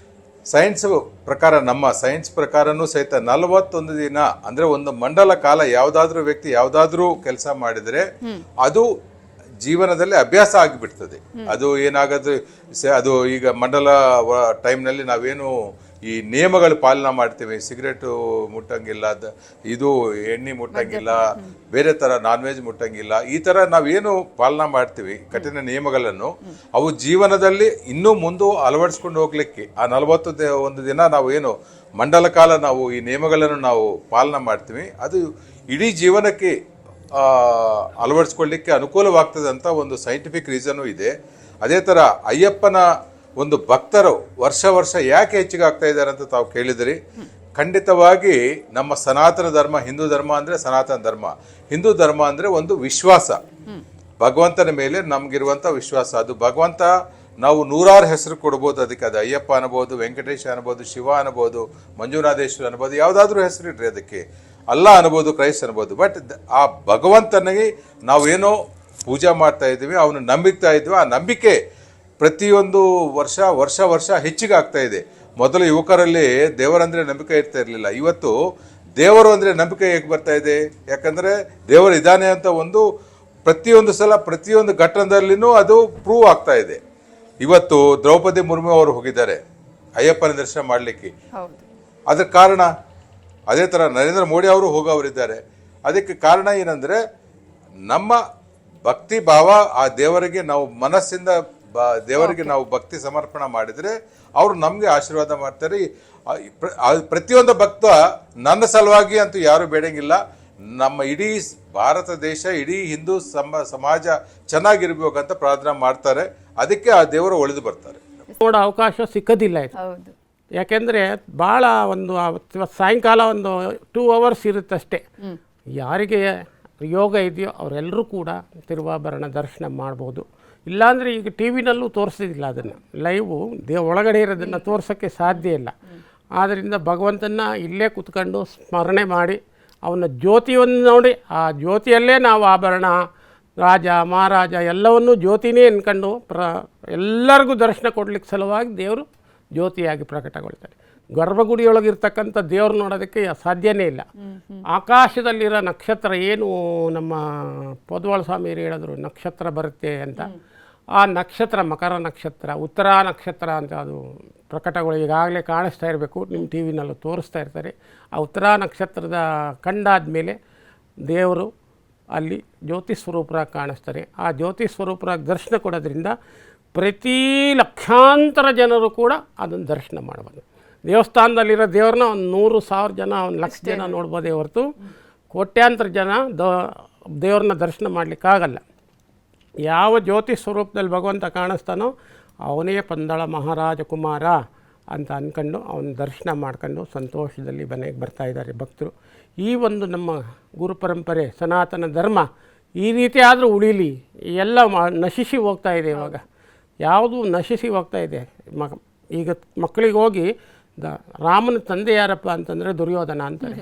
D: ಸೈನ್ಸ್ ಪ್ರಕಾರ, ನಮ್ಮ ಸೈನ್ಸ್ ಪ್ರಕಾರನೂ ಸಹಿತ 41 ದಿನ ಅಂದರೆ ಒಂದು ಮಂಡಲ ಕಾಲ ಯಾವುದಾದ್ರೂ ವ್ಯಕ್ತಿ ಯಾವುದಾದ್ರೂ ಕೆಲಸ ಮಾಡಿದರೆ ಅದು ಜೀವನದಲ್ಲಿ ಅಭ್ಯಾಸ ಆಗಿಬಿಡ್ತದೆ. ಅದು ಏನಾಗೋದು, ಅದು ಈಗ ಮಂಡಲ ಟೈಮ್ನಲ್ಲಿ ನಾವೇನು ಈ ನಿಯಮಗಳು ಪಾಲನೆ ಮಾಡ್ತೀವಿ, ಸಿಗರೇಟು ಮುಟ್ಟಂಗಿಲ್ಲ, ಇದು ಎಣ್ಣೆ ಮುಟ್ಟಂಗಿಲ್ಲ, ಬೇರೆ ಥರ ನಾನ್ ವೆಜ್ ಮುಟ್ಟಂಗಿಲ್ಲ, ಈ ಥರ ನಾವೇನು ಪಾಲನೆ ಮಾಡ್ತೀವಿ ಕಠಿಣ ನಿಯಮಗಳನ್ನು, ಅವು ಜೀವನದಲ್ಲಿ ಇನ್ನೂ ಮುಂದೆ ಅಳವಡಿಸ್ಕೊಂಡು ಹೋಗ್ಲಿಕ್ಕೆ ಆ 41 ದಿನ ನಾವು ಏನು ಮಂಡಲ ಕಾಲ ನಾವು ಈ ನಿಯಮಗಳನ್ನು ನಾವು ಪಾಲನೆ ಮಾಡ್ತೀವಿ, ಅದು ಇಡೀ ಜೀವನಕ್ಕೆ ಅಳವಡಿಸ್ಕೊಳ್ಳಿಕ್ಕೆ ಅನುಕೂಲವಾಗ್ತದೆ ಅಂತ ಒಂದು ಸೈಂಟಿಫಿಕ್ ರೀಸನು ಇದೆ. ಅದೇ ಥರ ಅಯ್ಯಪ್ಪನ ಒಂದು ಭಕ್ತರು ವರ್ಷ ಯಾಕೆ ಹೆಚ್ಚಿಗೆ ಆಗ್ತಾ ಇದ್ದಾರೆ ಅಂತ ತಾವು ಕೇಳಿದ್ರಿ. ಖಂಡಿತವಾಗಿ ನಮ್ಮ ಸನಾತನ ಧರ್ಮ, ಹಿಂದೂ ಧರ್ಮ ಅಂದರೆ ಸನಾತನ ಧರ್ಮ, ಹಿಂದೂ ಧರ್ಮ ಅಂದರೆ ಒಂದು ವಿಶ್ವಾಸ. ಭಗವಂತನ ಮೇಲೆ ನಮಗಿರುವಂಥ ವಿಶ್ವಾಸ. ಅದು ಭಗವಂತ ನಾವು ನೂರಾರು ಹೆಸರು ಕೊಡ್ಬೋದು ಅದಕ್ಕೆ. ಅದು ಅಯ್ಯಪ್ಪ ಅನ್ಬೋದು, ವೆಂಕಟೇಶ ಅನ್ಬೋದು, ಶಿವ ಅನ್ಬೋದು, ಮಂಜುನಾಥೇಶ್ವರ ಅನ್ಬೋದು, ಯಾವುದಾದ್ರೂ ಹೆಸರು ಇಡ್ರಿ ಅದಕ್ಕೆ. ಅಲ್ಲ ಅನ್ಬೋದು, ಕ್ರೈಸ್ಟ್ ಅನ್ಬೋದು. ಬಟ್ ಆ ಭಗವಂತನಿಗೆ ನಾವೇನೋ ಪೂಜೆ ಮಾಡ್ತಾ ಇದ್ದೀವಿ, ಅವನು ನಂಬಿಕ್ತಾ ಇದ್ವಿ. ಆ ನಂಬಿಕೆ ಪ್ರತಿಯೊಂದು ವರ್ಷ ಹೆಚ್ಚಿಗೆ ಆಗ್ತಾ ಇದೆ. ಮೊದಲು ಯುವಕರಲ್ಲಿ ದೇವರಂದ್ರೆ ನಂಬಿಕೆ ಇರ್ತಾ ಇರಲಿಲ್ಲ. ಇವತ್ತು ದೇವರು ಅಂದರೆ ನಂಬಿಕೆ ಹೇಗೆ ಬರ್ತಾ ಇದೆ? ಯಾಕಂದರೆ ದೇವರು ಇದ್ದಾನೆ ಅಂತ ಒಂದು ಪ್ರತಿಯೊಂದು ಸಲ ಪ್ರತಿಯೊಂದು ಘಟ್ಟದಲ್ಲಿನೂ ಅದು ಪ್ರೂವ್ ಆಗ್ತಾ ಇದೆ. ಇವತ್ತು ದ್ರೌಪದಿ ಮುರ್ಮು ಅವರು ಹೋಗಿದ್ದಾರೆ ಅಯ್ಯಪ್ಪನ ದರ್ಶನ ಮಾಡಲಿಕ್ಕೆ. ಅದರ ಕಾರಣ ಅದೇ ಥರ ನರೇಂದ್ರ ಮೋದಿ ಅವರು ಹೋಗೋವರಿದ್ದಾರೆ. ಅದಕ್ಕೆ ಕಾರಣ ಏನಂದರೆ ನಮ್ಮ ಭಕ್ತಿ ಭಾವ, ಆ ದೇವರಿಗೆ ನಾವು ಮನಸ್ಸಿಂದ ದೇವರಿಗೆ ನಾವು ಭಕ್ತಿ ಸಮರ್ಪಣೆ ಮಾಡಿದರೆ ಅವರು ನಮಗೆ ಆಶೀರ್ವಾದ ಮಾಡ್ತಾರೆ. ಪ್ರತಿಯೊಂದು ಭಕ್ತ ನನ್ನ ಸಲುವಾಗಿ ಅಂತೂ ಯಾರು ಬೇಡಂಗಿಲ್ಲ. ನಮ್ಮ ಇಡೀ ಭಾರತ ದೇಶ, ಇಡೀ ಹಿಂದೂ ಸಮಾಜ ಚೆನ್ನಾಗಿರ್ಬೇಕಂತ ಪ್ರಾರ್ಥನೆ ಮಾಡ್ತಾರೆ. ಅದಕ್ಕೆ ಆ ದೇವರು ಒಳಿದು ಬರ್ತಾರೆ.
B: ನೋಡೋ ಅವಕಾಶ ಸಿಕ್ಕೋದಿಲ್ಲ ಇದು. ಯಾಕೆಂದರೆ ಭಾಳ ಒಂದು ಸಾಯಂಕಾಲ ಒಂದು 2 hours ಇರುತ್ತಷ್ಟೇ. ಯಾರಿಗೆ ಯೋಗ ಇದೆಯೋ ಅವರೆಲ್ಲರೂ ಕೂಡ ತಿರುವಾಭರಣ ದರ್ಶನ ಮಾಡ್ಬೋದು. ಇಲ್ಲಾಂದರೆ ಈಗ ಟಿ ವಿನಲ್ಲೂ ತೋರಿಸೋದಿಲ್ಲ ಅದನ್ನು, ಲೈವು ಒಳಗಡೆ ಇರೋದನ್ನು ತೋರ್ಸೋಕ್ಕೆ ಸಾಧ್ಯ ಇಲ್ಲ. ಆದ್ದರಿಂದ ಭಗವಂತನ ಇಲ್ಲೇ ಕೂತ್ಕೊಂಡು ಸ್ಮರಣೆ ಮಾಡಿ ಅವನ ಜ್ಯೋತಿಯನ್ನು ನೋಡಿ, ಆ ಜ್ಯೋತಿಯಲ್ಲೇ ನಾವು ಆಭರಣ, ರಾಜ ಮಹಾರಾಜ ಎಲ್ಲವನ್ನೂ ಜ್ಯೋತಿನೇ ಅನ್ಕೊಂಡು ಎಲ್ಲರಿಗೂ ದರ್ಶನ ಕೊಡ್ಲಿಕ್ಕೆ ಸಲುವಾಗಿ ದೇವರು ಜ್ಯೋತಿಯಾಗಿ ಪ್ರಕಟಗೊಳ್ತಾರೆ. ಗರ್ಭಗುಡಿಯೊಳಗಿರ್ತಕ್ಕಂಥ ದೇವ್ರು ನೋಡೋದಕ್ಕೆ ಸಾಧ್ಯನೇ ಇಲ್ಲ. ಆಕಾಶದಲ್ಲಿರೋ ನಕ್ಷತ್ರ ಏನು ನಮ್ಮ ಪೊದ್ವಾಳ ಸ್ವಾಮಿಯರು ಹೇಳಿದ್ರು ನಕ್ಷತ್ರ ಬರುತ್ತೆ ಅಂತ, ಆ ನಕ್ಷತ್ರ ಮಕರ ನಕ್ಷತ್ರ, ಉತ್ತರ ನಕ್ಷತ್ರ ಅಂತ ಅದು ಪ್ರಕಟಗಳು ಈಗಾಗಲೇ ಕಾಣಿಸ್ತಾ ಇರಬೇಕು, ನಿಮ್ಮ ಟಿ ವಿನಲ್ಲೂ ತೋರಿಸ್ತಾ ಇರ್ತಾರೆ. ಆ ಉತ್ತರ ನಕ್ಷತ್ರದ ಕಂಡಾದ ಮೇಲೆ ದೇವರು ಅಲ್ಲಿ ಜ್ಯೋತಿ ಸ್ವರೂಪರಾಗಿ ಕಾಣಿಸ್ತಾರೆ. ಆ ಜ್ಯೋತಿ ಸ್ವರೂಪರಾಗಿ ದರ್ಶನ ಕೊಡೋದ್ರಿಂದ ಪ್ರತಿ ಲಕ್ಷಾಂತರ ಜನರು ಕೂಡ ಅದನ್ನು ದರ್ಶನ ಮಾಡ್ಬೋದು. ದೇವಸ್ಥಾನದಲ್ಲಿರೋ ದೇವ್ರನ್ನ ಒಂದು 100,000 ಜನ, 1,00,000 ಜನ ನೋಡ್ಬೋದೇ ಹೊರತು ಕೋಟ್ಯಾಂತರ ಜನ ದೇವ್ರನ್ನ ದರ್ಶನ ಮಾಡಲಿಕ್ಕಾಗಲ್ಲ. ಯಾವ ಜ್ಯೋತಿ ಸ್ವರೂಪದಲ್ಲಿ ಭಗವಂತ ಕಾಣಿಸ್ತಾನೋ ಅವನೇ ಪಂದಳ ಮಹಾರಾಜ ಕುಮಾರ ಅಂತ ಅಂದ್ಕೊಂಡು ಅವನ ದರ್ಶನ ಮಾಡ್ಕೊಂಡು ಸಂತೋಷದಲ್ಲಿ ಮನೆಗೆ ಬರ್ತಾಯಿದ್ದಾರೆ ಭಕ್ತರು. ಈ ಒಂದು ನಮ್ಮ ಗುರು ಪರಂಪರೆ ಸನಾತನ ಧರ್ಮ ಈ ರೀತಿ ಆದರೂ ಉಳೀಲಿ. ಎಲ್ಲ ನಶಿಸಿ ಹೋಗ್ತಾ ಇದೆ. ಇವಾಗ ಯಾವುದು ನಶಿಸಿ ಹೋಗ್ತಾ ಇದೆ. ಈಗ ಮಕ್ಕಳಿಗೆ ಹೋಗಿ ರಾಮನ ತಂದೆ ಯಾರಪ್ಪ ಅಂತಂದರೆ ದುರ್ಯೋಧನ ಅಂತಾರೆ.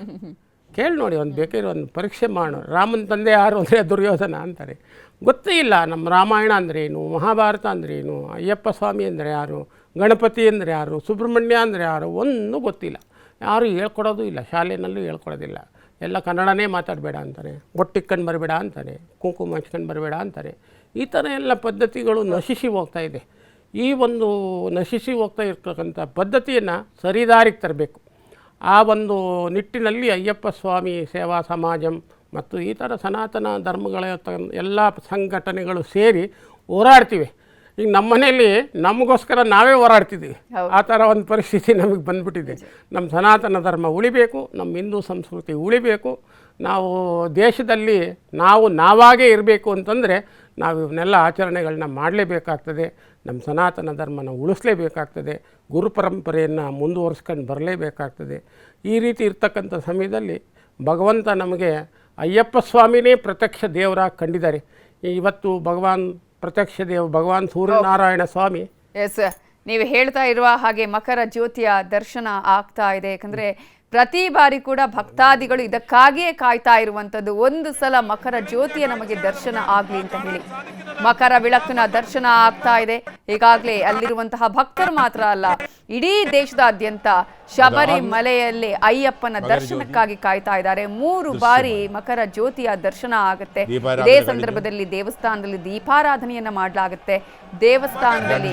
B: ಕೇಳಿ ನೋಡಿ, ಒಂದು ಬೇಕಾದ್ರೆ ಒಂದು ಪರೀಕ್ಷೆ ಮಾಡು, ರಾಮನ ತಂದೆ ಯಾರು ಅಂದರೆ ದುರ್ಯೋಧನ ಅಂತಾರೆ. ಗೊತ್ತೇ ಇಲ್ಲ ನಮ್ಮ ರಾಮಾಯಣ ಅಂದರೆ ಏನು, ಮಹಾಭಾರತ ಅಂದರೆ ಏನು, ಅಯ್ಯಪ್ಪ ಸ್ವಾಮಿ ಅಂದರೆ ಯಾರು, ಗಣಪತಿ ಅಂದರೆ ಯಾರು, ಸುಬ್ರಹ್ಮಣ್ಯ ಅಂದರೆ ಯಾರು, ಒಂದು ಗೊತ್ತಿಲ್ಲ. ಯಾರು ಹೇಳ್ಕೊಡೋದು ಇಲ್ಲ, ಶಾಲೆಯಲ್ಲೂ ಹೇಳ್ಕೊಡೋದಿಲ್ಲ. ಎಲ್ಲ ಕನ್ನಡನೇ ಮಾತಾಡಬೇಡ ಅಂತಾರೆ, ಬೊಟ್ಟಿಕ್ಕೊಂಡು ಬರಬೇಡ ಅಂತಾರೆ, ಕುಂಕುಮ ಹಚ್ಕೊಂಡು ಬರಬೇಡ ಅಂತಾರೆ. ಈ ಥರ ಎಲ್ಲ ಪದ್ಧತಿಗಳು ನಶಿಸಿ ಹೋಗ್ತಾ ಇದೆ. ಈ ಒಂದು ನಶಿಸಿ ಹೋಗ್ತಾ ಇರ್ತಕ್ಕಂಥ ಪದ್ಧತಿಯನ್ನು ಸರಿದಾರಿಗೆ ತರಬೇಕು. ಆ ಒಂದು ನಿಟ್ಟಿನಲ್ಲಿ ಅಯ್ಯಪ್ಪ ಸ್ವಾಮಿ ಸೇವಾ ಸಮಾಜಂ ಮತ್ತು ಈ ಥರ ಸನಾತನ ಧರ್ಮಗಳ ಎಲ್ಲ ಸಂಘಟನೆಗಳು ಸೇರಿ ಹೋರಾಡ್ತಿವೆ. ಈಗ ನಮ್ಮ ಮನೆಯಲ್ಲಿ ನಮಗೋಸ್ಕರ ನಾವೇ ಹೋರಾಡ್ತಿದ್ದೀವಿ. ಆ ಥರ ಒಂದು ಪರಿಸ್ಥಿತಿ ನಮಗೆ ಬಂದುಬಿಟ್ಟಿದೆ. ನಮ್ಮ ಸನಾತನ ಧರ್ಮ ಉಳಿಬೇಕು, ನಮ್ಮ ಹಿಂದೂ ಸಂಸ್ಕೃತಿ ಉಳಿಬೇಕು. ನಾವು ದೇಶದಲ್ಲಿ ನಾವಾಗೇ ಇರಬೇಕು ಅಂತಂದರೆ ನಾವು ಇವನ್ನೆಲ್ಲ ಆಚರಣೆಗಳನ್ನ ಮಾಡಲೇಬೇಕಾಗ್ತದೆ. ನಮ್ಮ ಸನಾತನ ಧರ್ಮನ ಉಳಿಸಲೇಬೇಕಾಗ್ತದೆ. ಗುರು ಪರಂಪರೆಯನ್ನು ಮುಂದುವರಿಸ್ಕೊಂಡು ಬರಲೇಬೇಕಾಗ್ತದೆ. ಈ ರೀತಿ ಇರ್ತಕ್ಕಂಥ ಸಮಯದಲ್ಲಿ ಭಗವಂತ ನಮಗೆ ಅಯ್ಯಪ್ಪ ಸ್ವಾಮಿನೇ ಪ್ರತ್ಯಕ್ಷ ದೇವರಾಗಿ ಕಂಡಿದ್ದಾರೆ. ಇವತ್ತು ಭಗವಾನ್ ಸೂರ್ಯನಾರಾಯಣ ಸ್ವಾಮಿ.
A: ಎಸ್, ನೀವು ಹೇಳ್ತಾ ಇರುವ ಹಾಗೆ ಮಕರ ಜ್ಯೋತಿಯ ದರ್ಶನ ಆಗ್ತಾ ಇದೆ. ಯಾಕಂದರೆ ಪ್ರತಿ ಬಾರಿ ಕೂಡ ಭಕ್ತಾದಿಗಳು ಇದಕ್ಕಾಗಿಯೇ ಕಾಯ್ತಾ ಇರುವಂಥದ್ದು, ಒಂದು ಸಲ ಮಕರ ಜ್ಯೋತಿಯ ನಮಗೆ ದರ್ಶನ ಆಗಲಿ ಅಂತ ಹೇಳಿ. ಮಕರ ಬೆಳಕಿನ ದರ್ಶನ ಆಗ್ತಾ ಇದೆ. ಈಗಾಗಲೇ ಅಲ್ಲಿರುವಂತಹ ಭಕ್ತರು ಮಾತ್ರ ಅಲ್ಲ, ಇಡೀ ದೇಶದಾದ್ಯಂತ ಶಬರಿಮಲೆಯಲ್ಲಿ ಅಯ್ಯಪ್ಪನ ದರ್ಶನಕ್ಕಾಗಿ ಕಾಯ್ತಾ ಇದ್ದಾರೆ. 3 ಬಾರಿ ಮಕರ ಜ್ಯೋತಿಯ ದರ್ಶನ ಆಗುತ್ತೆ. ಇದೇ ಸಂದರ್ಭದಲ್ಲಿ ದೇವಸ್ಥಾನದಲ್ಲಿ ದೀಪಾರಾಧನೆಯನ್ನ ಮಾಡಲಾಗುತ್ತೆ. ದೇವಸ್ಥಾನದಲ್ಲಿ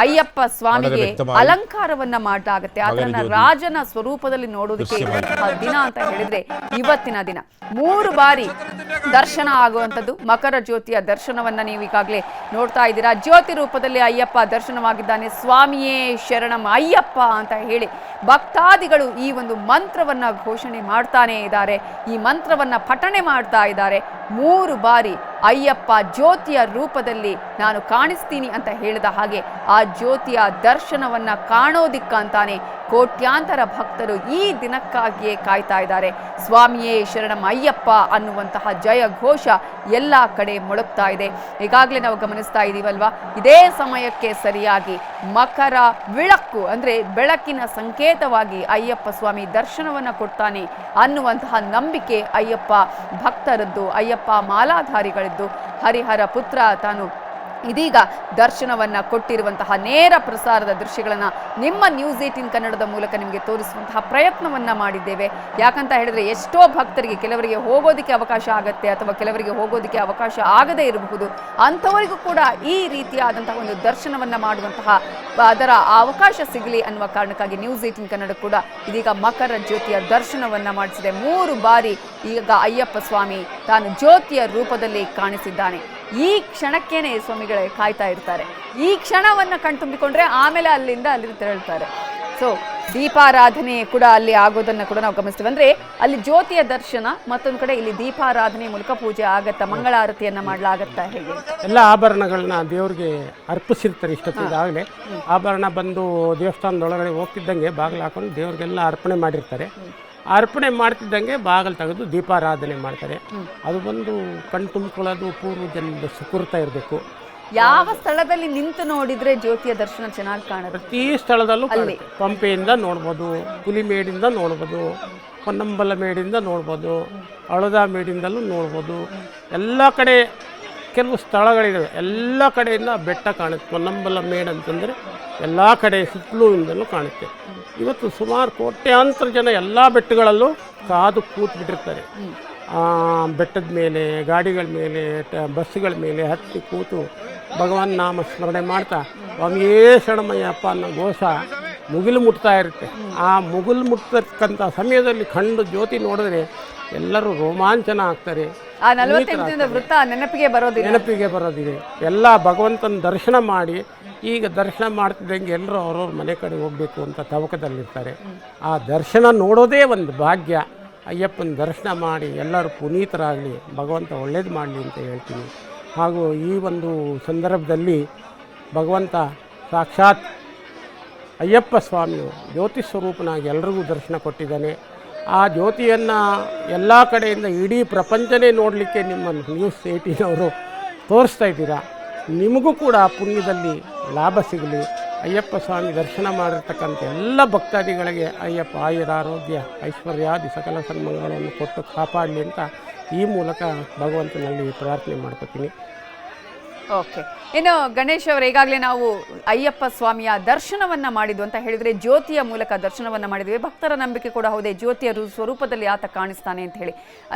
A: ಅಯ್ಯಪ್ಪ ಸ್ವಾಮಿಗೆ ಅಲಂಕಾರವನ್ನ ಮಾಡಲಾಗುತ್ತೆ. ಅದನ್ನ ರಾಜನ ಸ್ವರೂಪದಲ್ಲಿ ನೋಡೋದಕ್ಕೆ ಇರುವಂತಹ ದಿನ ಅಂತ ಹೇಳಿದ್ರೆ ಇವತ್ತಿನ ದಿನ. 3 ಬಾರಿ ದರ್ಶನ ಆಗುವಂಥದ್ದು ಮಕರ ಜ್ಯೋತಿಯ ದರ್ಶನವನ್ನ ನೀವು ಈಗಾಗಲೇ ನೋಡ್ತಾ ಇದ್ದೀರಾ. ಜ್ಯೋತಿ ರೂಪದಲ್ಲಿ ಅಯ್ಯಪ್ಪ ದರ್ಶನವಾಗಿದ್ದಾನೆ. ಸ್ವಾಮಿಯೇ ಶರಣಂ ಅಯ್ಯಪ್ಪ ಅಂತ ಹೇಳಿ ಭಕ್ತಾದಿಗಳು ಈ ಒಂದು ಮಂತ್ರವನ್ನ ಘೋಷಣೆ ಮಾಡ್ತಾನೆ ಇದ್ದಾರೆ. ಈ ಮಂತ್ರವನ್ನ ಪಠಣೆ ಮಾಡ್ತಾ ಇದ್ದಾರೆ. 3 ಬಾರಿ ಅಯ್ಯಪ್ಪ ಜ್ಯೋತಿಯ ರೂಪದಲ್ಲಿ ನಾನು ಕಾಣಿಸ್ತೀನಿ ಅಂತ ಹೇಳಿದ ಹಾಗೆ ಆ ಜ್ಯೋತಿಯ ದರ್ಶನವನ್ನ ಕಾಣೋದಿಕ್ಕಂತಾನೆ ಕೋಟ್ಯಾಂತರ ಭಕ್ತರು ಈ ದಿನಕ್ಕಾಗಿಯೇ ಕಾಯ್ತಾ ಇದ್ದಾರೆ. ಸ್ವಾಮಿಯೇ ಶರಣಂ ಅಯ್ಯಪ್ಪ ಅನ್ನುವಂತಹ ಜಯ ಘೋಷ ಎಲ್ಲ ಕಡೆ ಮೊಳಗ್ತಾ ಇದೆ. ಈಗಾಗಲೇ ನಾವು ಗಮನಿಸ್ತಾ ಇದ್ದೀವಲ್ವಾ, ಇದೇ ಸಮಯಕ್ಕೆ ಸರಿಯಾಗಿ ಮಕರ ವಿಳಕ್ಕು ಅಂದ್ರೆ ಬೆಳಕಿನ ಸಂಕೇತವಾಗಿ ಅಯ್ಯಪ್ಪ ಸ್ವಾಮಿ ದರ್ಶನವನ್ನ ಕೊಡ್ತಾನೆ ಅನ್ನುವಂತಹ ನಂಬಿಕೆ ಅಯ್ಯಪ್ಪ ಭಕ್ತರದ್ದು, ಅಯ್ಯಪ್ಪ ಮಾಲಾಧಾರಿಗಳಿದ್ದು. ಹರಿಹರ ಪುತ್ರ ತಾನು ಇದೀಗ ದರ್ಶನವನ್ನ ಕೊಟ್ಟಿರುವಂತಹ ನೇರ ಪ್ರಸಾರದ ದೃಶ್ಯಗಳನ್ನ ನಿಮ್ಮ ನ್ಯೂಸ್ 18 ಕನ್ನಡದ ಮೂಲಕ ನಿಮಗೆ ತೋರಿಸುವಂತಹ ಪ್ರಯತ್ನವನ್ನ ಮಾಡಿದ್ದೇವೆ. ಯಾಕಂತ ಹೇಳಿದ್ರೆ ಎಷ್ಟೋ ಭಕ್ತರಿಗೆ ಕೆಲವರಿಗೆ ಹೋಗೋದಕ್ಕೆ ಅವಕಾಶ ಆಗತ್ತೆ ಅಥವಾ ಕೆಲವರಿಗೆ ಹೋಗೋದಕ್ಕೆ ಅವಕಾಶ ಆಗದೇ ಇರಬಹುದು. ಅಂಥವರಿಗೂ ಕೂಡ ಈ ರೀತಿಯಾದಂತಹ ಒಂದು ದರ್ಶನವನ್ನ ಮಾಡುವಂತಹ ಅದರ ಅವಕಾಶ ಸಿಗಲಿ ಅನ್ನುವ ಕಾರಣಕ್ಕಾಗಿ ನ್ಯೂಸ್ 18 ಕನ್ನಡ ಕೂಡ ಇದೀಗ ಮಕರ ಜ್ಯೋತಿಯ ದರ್ಶನವನ್ನ ಮಾಡಿಸಿದೆ. 3 ಬಾರಿ ಈಗ ಅಯ್ಯಪ್ಪ ಸ್ವಾಮಿ ತಾನು ಜ್ಯೋತಿಯ ರೂಪದಲ್ಲಿ ಕಾಣಿಸಿದ್ದಾನೆ. ಈ ಕ್ಷಣಕ್ಕೇನೆ ಸ್ವಾಮಿಗಳೇ ಕಾಯ್ತಾ ಇರ್ತಾರೆ. ಈ ಕ್ಷಣವನ್ನ ಕಣ್ತುಂಬಿಕೊಂಡ್ರೆ ಆಮೇಲೆ ಅಲ್ಲಿಂದ ತೆರಳ್ತಾರೆ. ಸೊ ದೀಪಾರಾಧನೆ ಕೂಡ ಅಲ್ಲಿ ಆಗೋದನ್ನ ಕೂಡ ನಾವು ಗಮನಿಸ್ತೀವಿ. ಅಂದ್ರೆ ಅಲ್ಲಿ ಜ್ಯೋತಿಯ ದರ್ಶನ, ಮತ್ತೊಂದು ಕಡೆ ಇಲ್ಲಿ ದೀಪಾರಾಧನೆ ಮೂಲಕ ಪೂಜೆ ಆಗತ್ತಾ, ಮಂಗಳಾರತಿಯನ್ನ ಮಾಡ್ಲಾಗತ್ತಾ, ಹೇಗೆ
B: ಎಲ್ಲ ಆಭರಣಗಳನ್ನ ದೇವ್ರಿಗೆ ಅರ್ಪಿಸಿರ್ತಾರೆ. ಇಷ್ಟೊತ್ತಿಗಾಗಲೇ ಆಭರಣ ಬಂದು ದೇವಸ್ಥಾನದೊಳಗಡೆ ಹೋಗ್ತಿದ್ದಂಗೆ ಬಾಗಿಲು ಹಾಕೊಂಡು ದೇವ್ರಿಗೆಲ್ಲ ಅರ್ಪಣೆ ಮಾಡಿರ್ತಾರೆ. ಅರ್ಪಣೆ ಮಾಡ್ತಿದ್ದಂಗೆ ಬಾಗಿಲು ತೆಗೆದು ದೀಪಾರಾಧನೆ ಮಾಡ್ತಾರೆ. ಅದು ಬಂದು ಕಣ್ ತುಂಬಿಕೊಳ್ಳೋದು ಪೂರ್ವಜನ್ಮದ ಸುಕೃತ ಇರಬೇಕು.
A: ಯಾವ ಸ್ಥಳದಲ್ಲಿ ನಿಂತು ನೋಡಿದ್ರೆ ಜ್ಯೋತಿಯ ದರ್ಶನ ಚೆನ್ನಾಗಿ ಕಾಣುತ್ತೆ?
B: ಪ್ರತಿ ಸ್ಥಳದಲ್ಲೂ ಕಾಣುತ್ತೆ. ಪಂಪೆಯಿಂದ ನೋಡ್ಬೋದು, ಪುಲಿಮೇಡಿಂದ ನೋಡ್ಬೋದು, ಹೊನ್ನಂಬಲ ಮೇಡಿಂದ ನೋಡ್ಬೋದು, ಅಳದ ಮೇಡಿಂದಲೂ ನೋಡ್ಬೋದು. ಎಲ್ಲ ಕಡೆ ಕೆಲವು ಸ್ಥಳಗಳಿದ್ದಾವೆ, ಎಲ್ಲ ಕಡೆಯಿಂದ ಬೆಟ್ಟ ಕಾಣುತ್ತೆ. ಹೊನ್ನಂಬಲ ಮೇಡ್ ಅಂತಂದರೆ ಎಲ್ಲ ಕಡೆ ಸುತ್ತಲೂಯಿಂದಲೂ ಕಾಣುತ್ತೆ. ಇವತ್ತು ಸುಮಾರು ಕೋಟ್ಯಾಂತರ ಜನ ಎಲ್ಲ ಬೆಟ್ಟಗಳಲ್ಲೂ ಕಾದು ಕೂತ್ಬಿಟ್ಟಿರ್ತಾರೆ. ಬೆಟ್ಟದ ಮೇಲೆ, ಗಾಡಿಗಳ ಮೇಲೆ, ಬಸ್ಸುಗಳ ಮೇಲೆ ಹತ್ತಿ ಕೂತು ಭಗವಾನ್ ನಾಮ ಸ್ಮರಣೆ ಮಾಡ್ತಾ ಸ್ವಾಮಿಯೇ ಶರಣಮಯ್ಯಪ್ಪ ಅನ್ನೋ ಘೋಷ ಮುಗಿಲು ಮುಟ್ತಾ ಇರುತ್ತೆ. ಆ ಮುಗಿಲು ಮುಟ್ಟತಕ್ಕಂಥ ಸಮಯದಲ್ಲಿ ಕಂಡು ಜ್ಯೋತಿ ನೋಡಿದ್ರೆ ಎಲ್ಲರೂ ರೋಮಾಂಚನ ಆಗ್ತಾರೆ.
A: ಆ 48 ದಿನದ ವೃತ್ತ ನೆನಪಿಗೆ
B: ಬರೋದಿದೆ. ಎಲ್ಲ ಭಗವಂತನ ದರ್ಶನ ಮಾಡಿ ಈಗ ದರ್ಶನ ಮಾಡ್ತಿದ್ದಂಗೆ ಎಲ್ಲರೂ ಅವ್ರವ್ರ ಮನೆ ಕಡೆ ಹೋಗಬೇಕು ಅಂತ ತವಕದಲ್ಲಿರ್ತಾರೆ. ಆ ದರ್ಶನ ನೋಡೋದೇ ಒಂದು ಭಾಗ್ಯ. ಅಯ್ಯಪ್ಪನ ದರ್ಶನ ಮಾಡಿ ಎಲ್ಲರೂ ಪುನೀತರಾಗಲಿ, ಭಗವಂತ ಒಳ್ಳೇದು ಮಾಡಲಿ ಅಂತ ಹೇಳ್ತೀನಿ. ಹಾಗೂ ಈ ಒಂದು ಸಂದರ್ಭದಲ್ಲಿ ಭಗವಂತ ಸಾಕ್ಷಾತ್ ಅಯ್ಯಪ್ಪ ಸ್ವಾಮಿಯು ಜ್ಯೋತಿ ಸ್ವರೂಪನಾಗಿ ಎಲ್ರಿಗೂ ದರ್ಶನ ಕೊಟ್ಟಿದ್ದಾನೆ. ಆ ಜ್ಯೋತಿಯನ್ನು ಎಲ್ಲ ಕಡೆಯಿಂದ ಇಡೀ ಪ್ರಪಂಚನೇ ನೋಡಲಿಕ್ಕೆ ನಿಮ್ಮ ನ್ಯೂಸ್ 18 ಅವರು ತೋರಿಸ್ತಾ ಇದ್ದೀರಾ. ನಿಮಗೂ ಕೂಡ ಪುಣ್ಯದಲ್ಲಿ ಲಾಭ ಸಿಗಲಿ. ಅಯ್ಯಪ್ಪ ಸ್ವಾಮಿ ದರ್ಶನ ಮಾಡಿರ್ತಕ್ಕಂಥ ಎಲ್ಲ ಭಕ್ತಾದಿಗಳಿಗೆ ಅಯ್ಯಪ್ಪ ಆಯುರಾರೋಗ್ಯ ಐಶ್ವರ್ಯಾದಿ ಸಕಲ ಸನ್ಮಂಗಳವನ್ನು ಕೊಟ್ಟು ಕಾಪಾಡಲಿ ಅಂತ ಈ ಮೂಲಕ ಭಗವಂತನಲ್ಲಿ ಪ್ರಾರ್ಥನೆ ಮಾಡ್ಕೊತೀನಿ.
A: ಓಕೆ, ಇನ್ನು ಗಣೇಶ್ ಅವರು, ಈಗಾಗಲೇ ನಾವು ಅಯ್ಯಪ್ಪ ಸ್ವಾಮಿಯ ದರ್ಶನವನ್ನ ಮಾಡಿದ್ವು ಅಂತ ಹೇಳಿದ್ರೆ ಜ್ಯೋತಿಯ ಮೂಲಕ ದರ್ಶನವನ್ನ ಮಾಡಿದ್ವಿ. ಭಕ್ತರ ನಂಬಿಕೆ ಕೂಡ ಹೌದೇ, ಜ್ಯೋತಿಯ ಸ್ವರೂಪದಲ್ಲಿ ಆತ ಕಾಣಿಸ್ತಾನೆ ಅಂತ ಹೇಳಿ.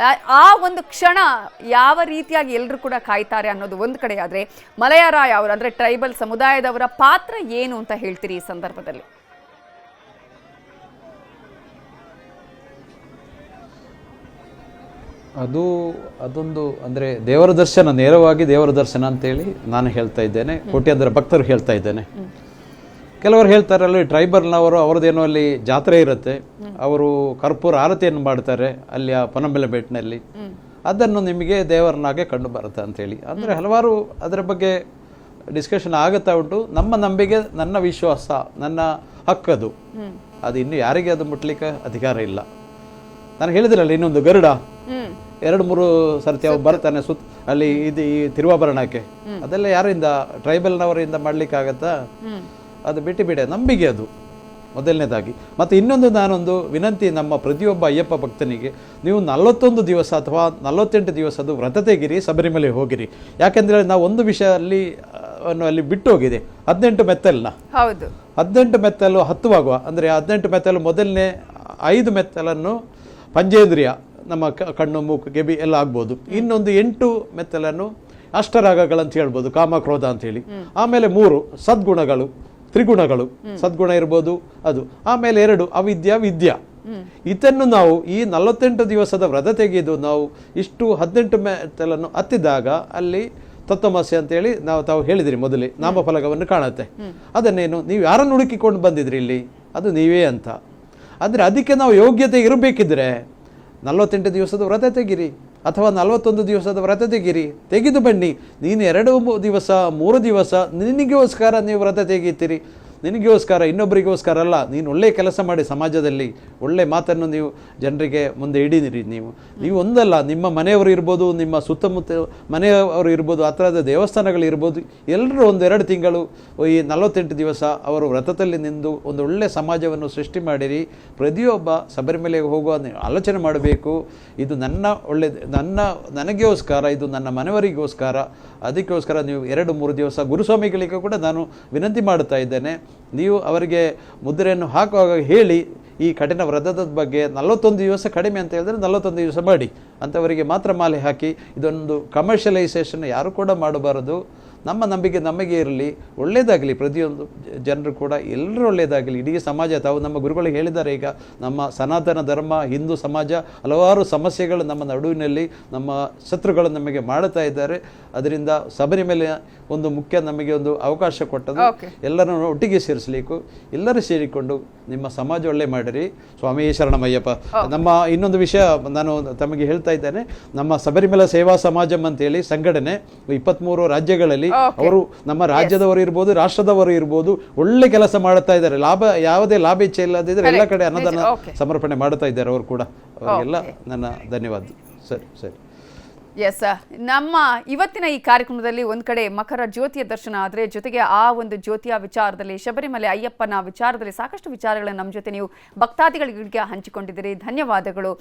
A: ಆ ಒಂದು ಕ್ಷಣ ಯಾವ ರೀತಿಯಾಗಿ ಎಲ್ಲರೂ ಕೂಡ ಕಾಯ್ತಾರೆ ಅನ್ನೋದು ಒಂದು ಕಡೆ ಆದ್ರೆ, ಮಲಯರಾಯ ಅವರು ಅಂದ್ರೆ ಟ್ರೈಬಲ್ ಸಮುದಾಯದವರ ಪಾತ್ರ ಏನು ಅಂತ ಹೇಳ್ತೀರಿ ಈ ಸಂದರ್ಭದಲ್ಲಿ?
C: ಅದೊಂದು ಅಂದರೆ ದೇವರ ದರ್ಶನ, ನೇರವಾಗಿ ದೇವರ ದರ್ಶನ ಅಂತೇಳಿ ನಾನು ಹೇಳ್ತಾ ಇದ್ದೇನೆ, ಕೋಟ್ಯಾಂತರ ಭಕ್ತರು ಹೇಳ್ತಾ ಇದ್ದೇನೆ. ಕೆಲವರು ಹೇಳ್ತಾರಲ್ಲ, ಟ್ರೈಬಲ್ನವರು ಅವ್ರದ್ದೇನೋ ಅಲ್ಲಿ ಜಾತ್ರೆ ಇರುತ್ತೆ, ಅವರು ಕರ್ಪೂರ ಆರತಿಯನ್ನು ಮಾಡ್ತಾರೆ ಅಲ್ಲಿ ಆ ಪೊನ್ನಂಬೆಲೆ ಬೆಟ್ಟಿನಲ್ಲಿ, ಅದನ್ನು ನಿಮಗೆ ದೇವರನ್ನಾಗೆ ಕಂಡು ಬರುತ್ತೆ ಅಂತೇಳಿ. ಅಂದರೆ ಹಲವಾರು ಅದರ ಬಗ್ಗೆ ಡಿಸ್ಕಷನ್ ಆಗುತ್ತಾ ಉಂಟು. ನಮ್ಮ ನಂಬಿಕೆ, ನನ್ನ ವಿಶ್ವಾಸ, ನನ್ನ ಹಕ್ಕದು. ಅದು ಇನ್ನು ಯಾರಿಗೆ ಅದು ಮುಟ್ಲಿಕ್ಕೆ ಅಧಿಕಾರ ಇಲ್ಲ. ನಾನು ಹೇಳಿದ್ರಲ್ಲ, ಇನ್ನೊಂದು ಗರುಡ 2-3 ಸರ್ತಿ ಅವು ಬರ್ತಾನೆ ಅಲ್ಲಿ ಇದು ಈ ತಿರುವಾಭರಣಕ್ಕೆ, ಅದೆಲ್ಲ ಯಾರಿಂದ, ಟ್ರೈಬಲ್ನವರಿಂದ ಮಾಡ್ಲಿಕ್ಕಾಗತ್ತಾ? ಅದು ಬಿಡಿ, ನಂಬಿಕೆ ಅದು ಮೊದಲನೇದಾಗಿ. ಮತ್ತು ಇನ್ನೊಂದು ನಾನೊಂದು ವಿನಂತಿ ನಮ್ಮ ಪ್ರತಿಯೊಬ್ಬ ಅಯ್ಯಪ್ಪ ಭಕ್ತನಿಗೆ, ನೀವು 41 ದಿವಸ ಅಥವಾ 48 ದಿವಸದ ವ್ರತ ತೆಗಿರಿ, ಶಬರಿಮಲೆ ಹೋಗಿರಿ. ಯಾಕೆಂದರೆ ನಾವು ಒಂದು ವಿಷಯ ಅಲ್ಲಿ ಬಿಟ್ಟು ಹೋಗಿದೆ, 18 ಮೆತ್ತಲ್ನ.
A: ಹೌದು,
C: 18 ಮೆತ್ತಲು ಹತ್ತುವಾಗ, ಅಂದರೆ 18 ಮೆತ್ತಲು ಮೊದಲನೇ 5 ಮೆತ್ತಲನ್ನು ಪಂಚೇಂದ್ರಿಯ, ನಮ್ಮ ಕಣ್ಣು ಮೂಗು ಗೆಬಿ ಎಲ್ಲ ಆಗ್ಬೋದು. ಇನ್ನೊಂದು 8 ಮೆತ್ತಲನ್ನು ಅಷ್ಟರಾಗಗಳಂತ ಹೇಳ್ಬೋದು, ಕಾಮ ಕ್ರೋಧ ಅಂತೇಳಿ. ಆಮೇಲೆ 3 ಸದ್ಗುಣಗಳು, ತ್ರಿಗುಣಗಳು, ಸದ್ಗುಣ ಇರ್ಬೋದು ಅದು. ಆಮೇಲೆ 2 ಅವಿದ್ಯಾ ವಿದ್ಯಾ. ಇದನ್ನು ನಾವು ಈ 48 ದಿವಸದ ವ್ರತ ತೆಗೆದು ನಾವು ಇಷ್ಟು 18 ಮೆತ್ತಲನ್ನು ಹತ್ತಿದಾಗ ಅಲ್ಲಿ ತತ್ವಮಸ್ಯ ಅಂತೇಳಿ ತಾವು ಹೇಳಿದಿರಿ ಮೊದಲೇ, ನಾಮಫಲಕವನ್ನು ಕಾಣುತ್ತೆ. ಅದನ್ನೇನು ನೀವು ಯಾರನ್ನು ಹುಡುಕಿಕೊಂಡು ಬಂದಿದ್ರಿ ಇಲ್ಲಿ, ಅದು ನೀವೇ ಅಂತ. ಅಂದರೆ ಅದಕ್ಕೆ ನಾವು ಯೋಗ್ಯತೆ ಇರಬೇಕಿದ್ರೆ 48 ದಿವಸದ ವ್ರತ ತೆಗಿರಿ, ಅಥವಾ 41 ದಿವಸದ ವ್ರತ ತೆಗೆದು ಬನ್ನಿ. ನೀನು 2 ದಿವಸ 3 ದಿವಸ ನಿನಗೋಸ್ಕರ ನೀವು ವ್ರತ ತೆಗೀತೀರಿ, ನಿನಗೋಸ್ಕರ, ಇನ್ನೊಬ್ಬರಿಗೋಸ್ಕರ ಅಲ್ಲ. ನೀನು ಒಳ್ಳೆಯ ಕೆಲಸ ಮಾಡಿ, ಸಮಾಜದಲ್ಲಿ ಒಳ್ಳೆ ಮಾತನ್ನು ನೀವು ಜನರಿಗೆ ಮುಂದೆ ಇಡೀರಿ. ನೀವು ಒಂದಲ್ಲ, ನಿಮ್ಮ ಮನೆಯವರು ಇರ್ಬೋದು, ನಿಮ್ಮ ಸುತ್ತಮುತ್ತ ಮನೆಯವರು ಇರ್ಬೋದು, ಹತ್ತಿರದ ದೇವಸ್ಥಾನಗಳಿರ್ಬೋದು, ಎಲ್ಲರೂ 1-2 ತಿಂಗಳು ಈ 48 ದಿವಸ ಅವರು ವ್ರತದಲ್ಲಿ ನಿಂದು ಒಂದು ಒಳ್ಳೆಯ ಸಮಾಜವನ್ನು ಸೃಷ್ಟಿ ಮಾಡಿರಿ. ಪ್ರತಿಯೊಬ್ಬ ಶಬರಿಮಲೆಗೆ ಹೋಗುವ ಆಲೋಚನೆ ಮಾಡಬೇಕು. ಇದು ನನಗೋಸ್ಕರ, ಇದು ನನ್ನ ಮನೆಯವರಿಗೋಸ್ಕರ. ಅದಕ್ಕೋಸ್ಕರ ನೀವು 2-3 ದಿವಸ ಗುರುಸ್ವಾಮಿಗಳಿಗೆ ಕೂಡ ನಾನು ವಿನಂತಿ ಮಾಡುತ್ತಾ ಇದ್ದೇನೆ, ನೀವು ಅವರಿಗೆ ಮುದ್ರೆಯನ್ನು ಹಾಕುವಾಗ ಹೇಳಿ ಈ ಕಠಿಣ ವ್ರತದ ಬಗ್ಗೆ. 41 ದಿವಸ ಕಡಿಮೆ ಅಂತ ಹೇಳಿದ್ರೆ 41 ದಿವಸ ಮಾಡಿ ಅಂಥವರಿಗೆ ಮಾತ್ರ ಮಾಲೆ ಹಾಕಿ. ಇದೊಂದು ಕಮರ್ಷಿಯಲೈಸೇಷನ್ ಯಾರು ಕೂಡ ಮಾಡಬಾರದು. ನಮ್ಮ ನಂಬಿಕೆ ನಮಗೆ ಇರಲಿ, ಒಳ್ಳೆಯದಾಗಲಿ, ಪ್ರತಿಯೊಂದು ಜನರು ಕೂಡ ಎಲ್ಲರೂ ಒಳ್ಳೆಯದಾಗಲಿ, ಇಡೀ ಸಮಾಜ. ತಾವು ನಮ್ಮ ಗುರುಗಳು ಹೇಳಿದ್ದಾರೆ, ಈಗ ನಮ್ಮ ಸನಾತನ ಧರ್ಮ, ಹಿಂದೂ ಸಮಾಜ ಹಲವಾರು ಸಮಸ್ಯೆಗಳು ನಮ್ಮ ನಡುವಿನಲ್ಲಿ ನಮ್ಮ ಶತ್ರುಗಳು ನಮಗೆ ಮಾಡುತ್ತಾ ಇದ್ದಾರೆ. ಅದರಿಂದ ಶಬರಿಮಲೆ ಒಂದು ಮುಖ್ಯ ನಮಗೆ ಒಂದು ಅವಕಾಶ ಕೊಟ್ಟದು. ಎಲ್ಲರನ್ನು ಒಟ್ಟಿಗೆ ಸೇರಿಸಲಿಕ್ಕೂ ಎಲ್ಲರೂ ಸೇರಿಕೊಂಡು ನಿಮ್ಮ ಸಮಾಜ ಒಳ್ಳೆ ಮಾಡಿರಿ. ಸ್ವಾಮಿ ಶರಣಮಯ್ಯಪ್ಪ. ನಮ್ಮ ಇನ್ನೊಂದು ವಿಷಯ ನಾನು ತಮಗೆ ಹೇಳ್ತಾ ಇದ್ದೇನೆ, ನಮ್ಮ ಶಬರಿಮಲೆ ಸೇವಾ ಸಮಾಜಂ ಅಂತೇಳಿ ಸಂಘಟನೆ 23 ರಾಜ್ಯಗಳಲ್ಲಿ ಅವರು ನಮ್ಮ ರಾಜ್ಯದವರು ಇರ್ಬೋದು, ರಾಷ್ಟ್ರದವರು ಇರ್ಬೋದು, ಒಳ್ಳೆ ಕೆಲಸ ಮಾಡುತ್ತಾ ಇದ್ದಾರೆ. ಯಾವುದೇ ಲಾಭ ಇಚ್ಛೆ ಇಲ್ಲದಿದ್ರೆ ಎಲ್ಲ ಕಡೆ ಅನ್ನದಾನ ಸಮರ್ಪಣೆ ಮಾಡುತ್ತಾ ಇದ್ದಾರೆ ಅವರು ಕೂಡ. ಅವರಿಗೆಲ್ಲ ನನ್ನ ಧನ್ಯವಾದ. ಸರಿ.
A: ಎಸ್, ನಮ್ಮ ಇವತ್ತಿನ ಈ ಕಾರ್ಯಕ್ರಮದಲ್ಲಿ ಒಂದು ಕಡೆ ಮಕರ ಜ್ಯೋತಿಯ ದರ್ಶನ ಆದರೆ, ಜೊತೆಗೆ ಆ ಒಂದು ಜ್ಯೋತಿಯ ವಿಚಾರದಲ್ಲಿ, ಶಬರಿಮಲೆ ಅಯ್ಯಪ್ಪನ ವಿಚಾರದಲ್ಲಿ ಸಾಕಷ್ಟು ವಿಚಾರಗಳನ್ನು ನಮ್ಮ ಜೊತೆ ನೀವು ಭಕ್ತಾದಿಗಳಿಗೆ ಹಂಚಿಕೊಂಡಿದ್ದೀರಿ. ಧನ್ಯವಾದಗಳು.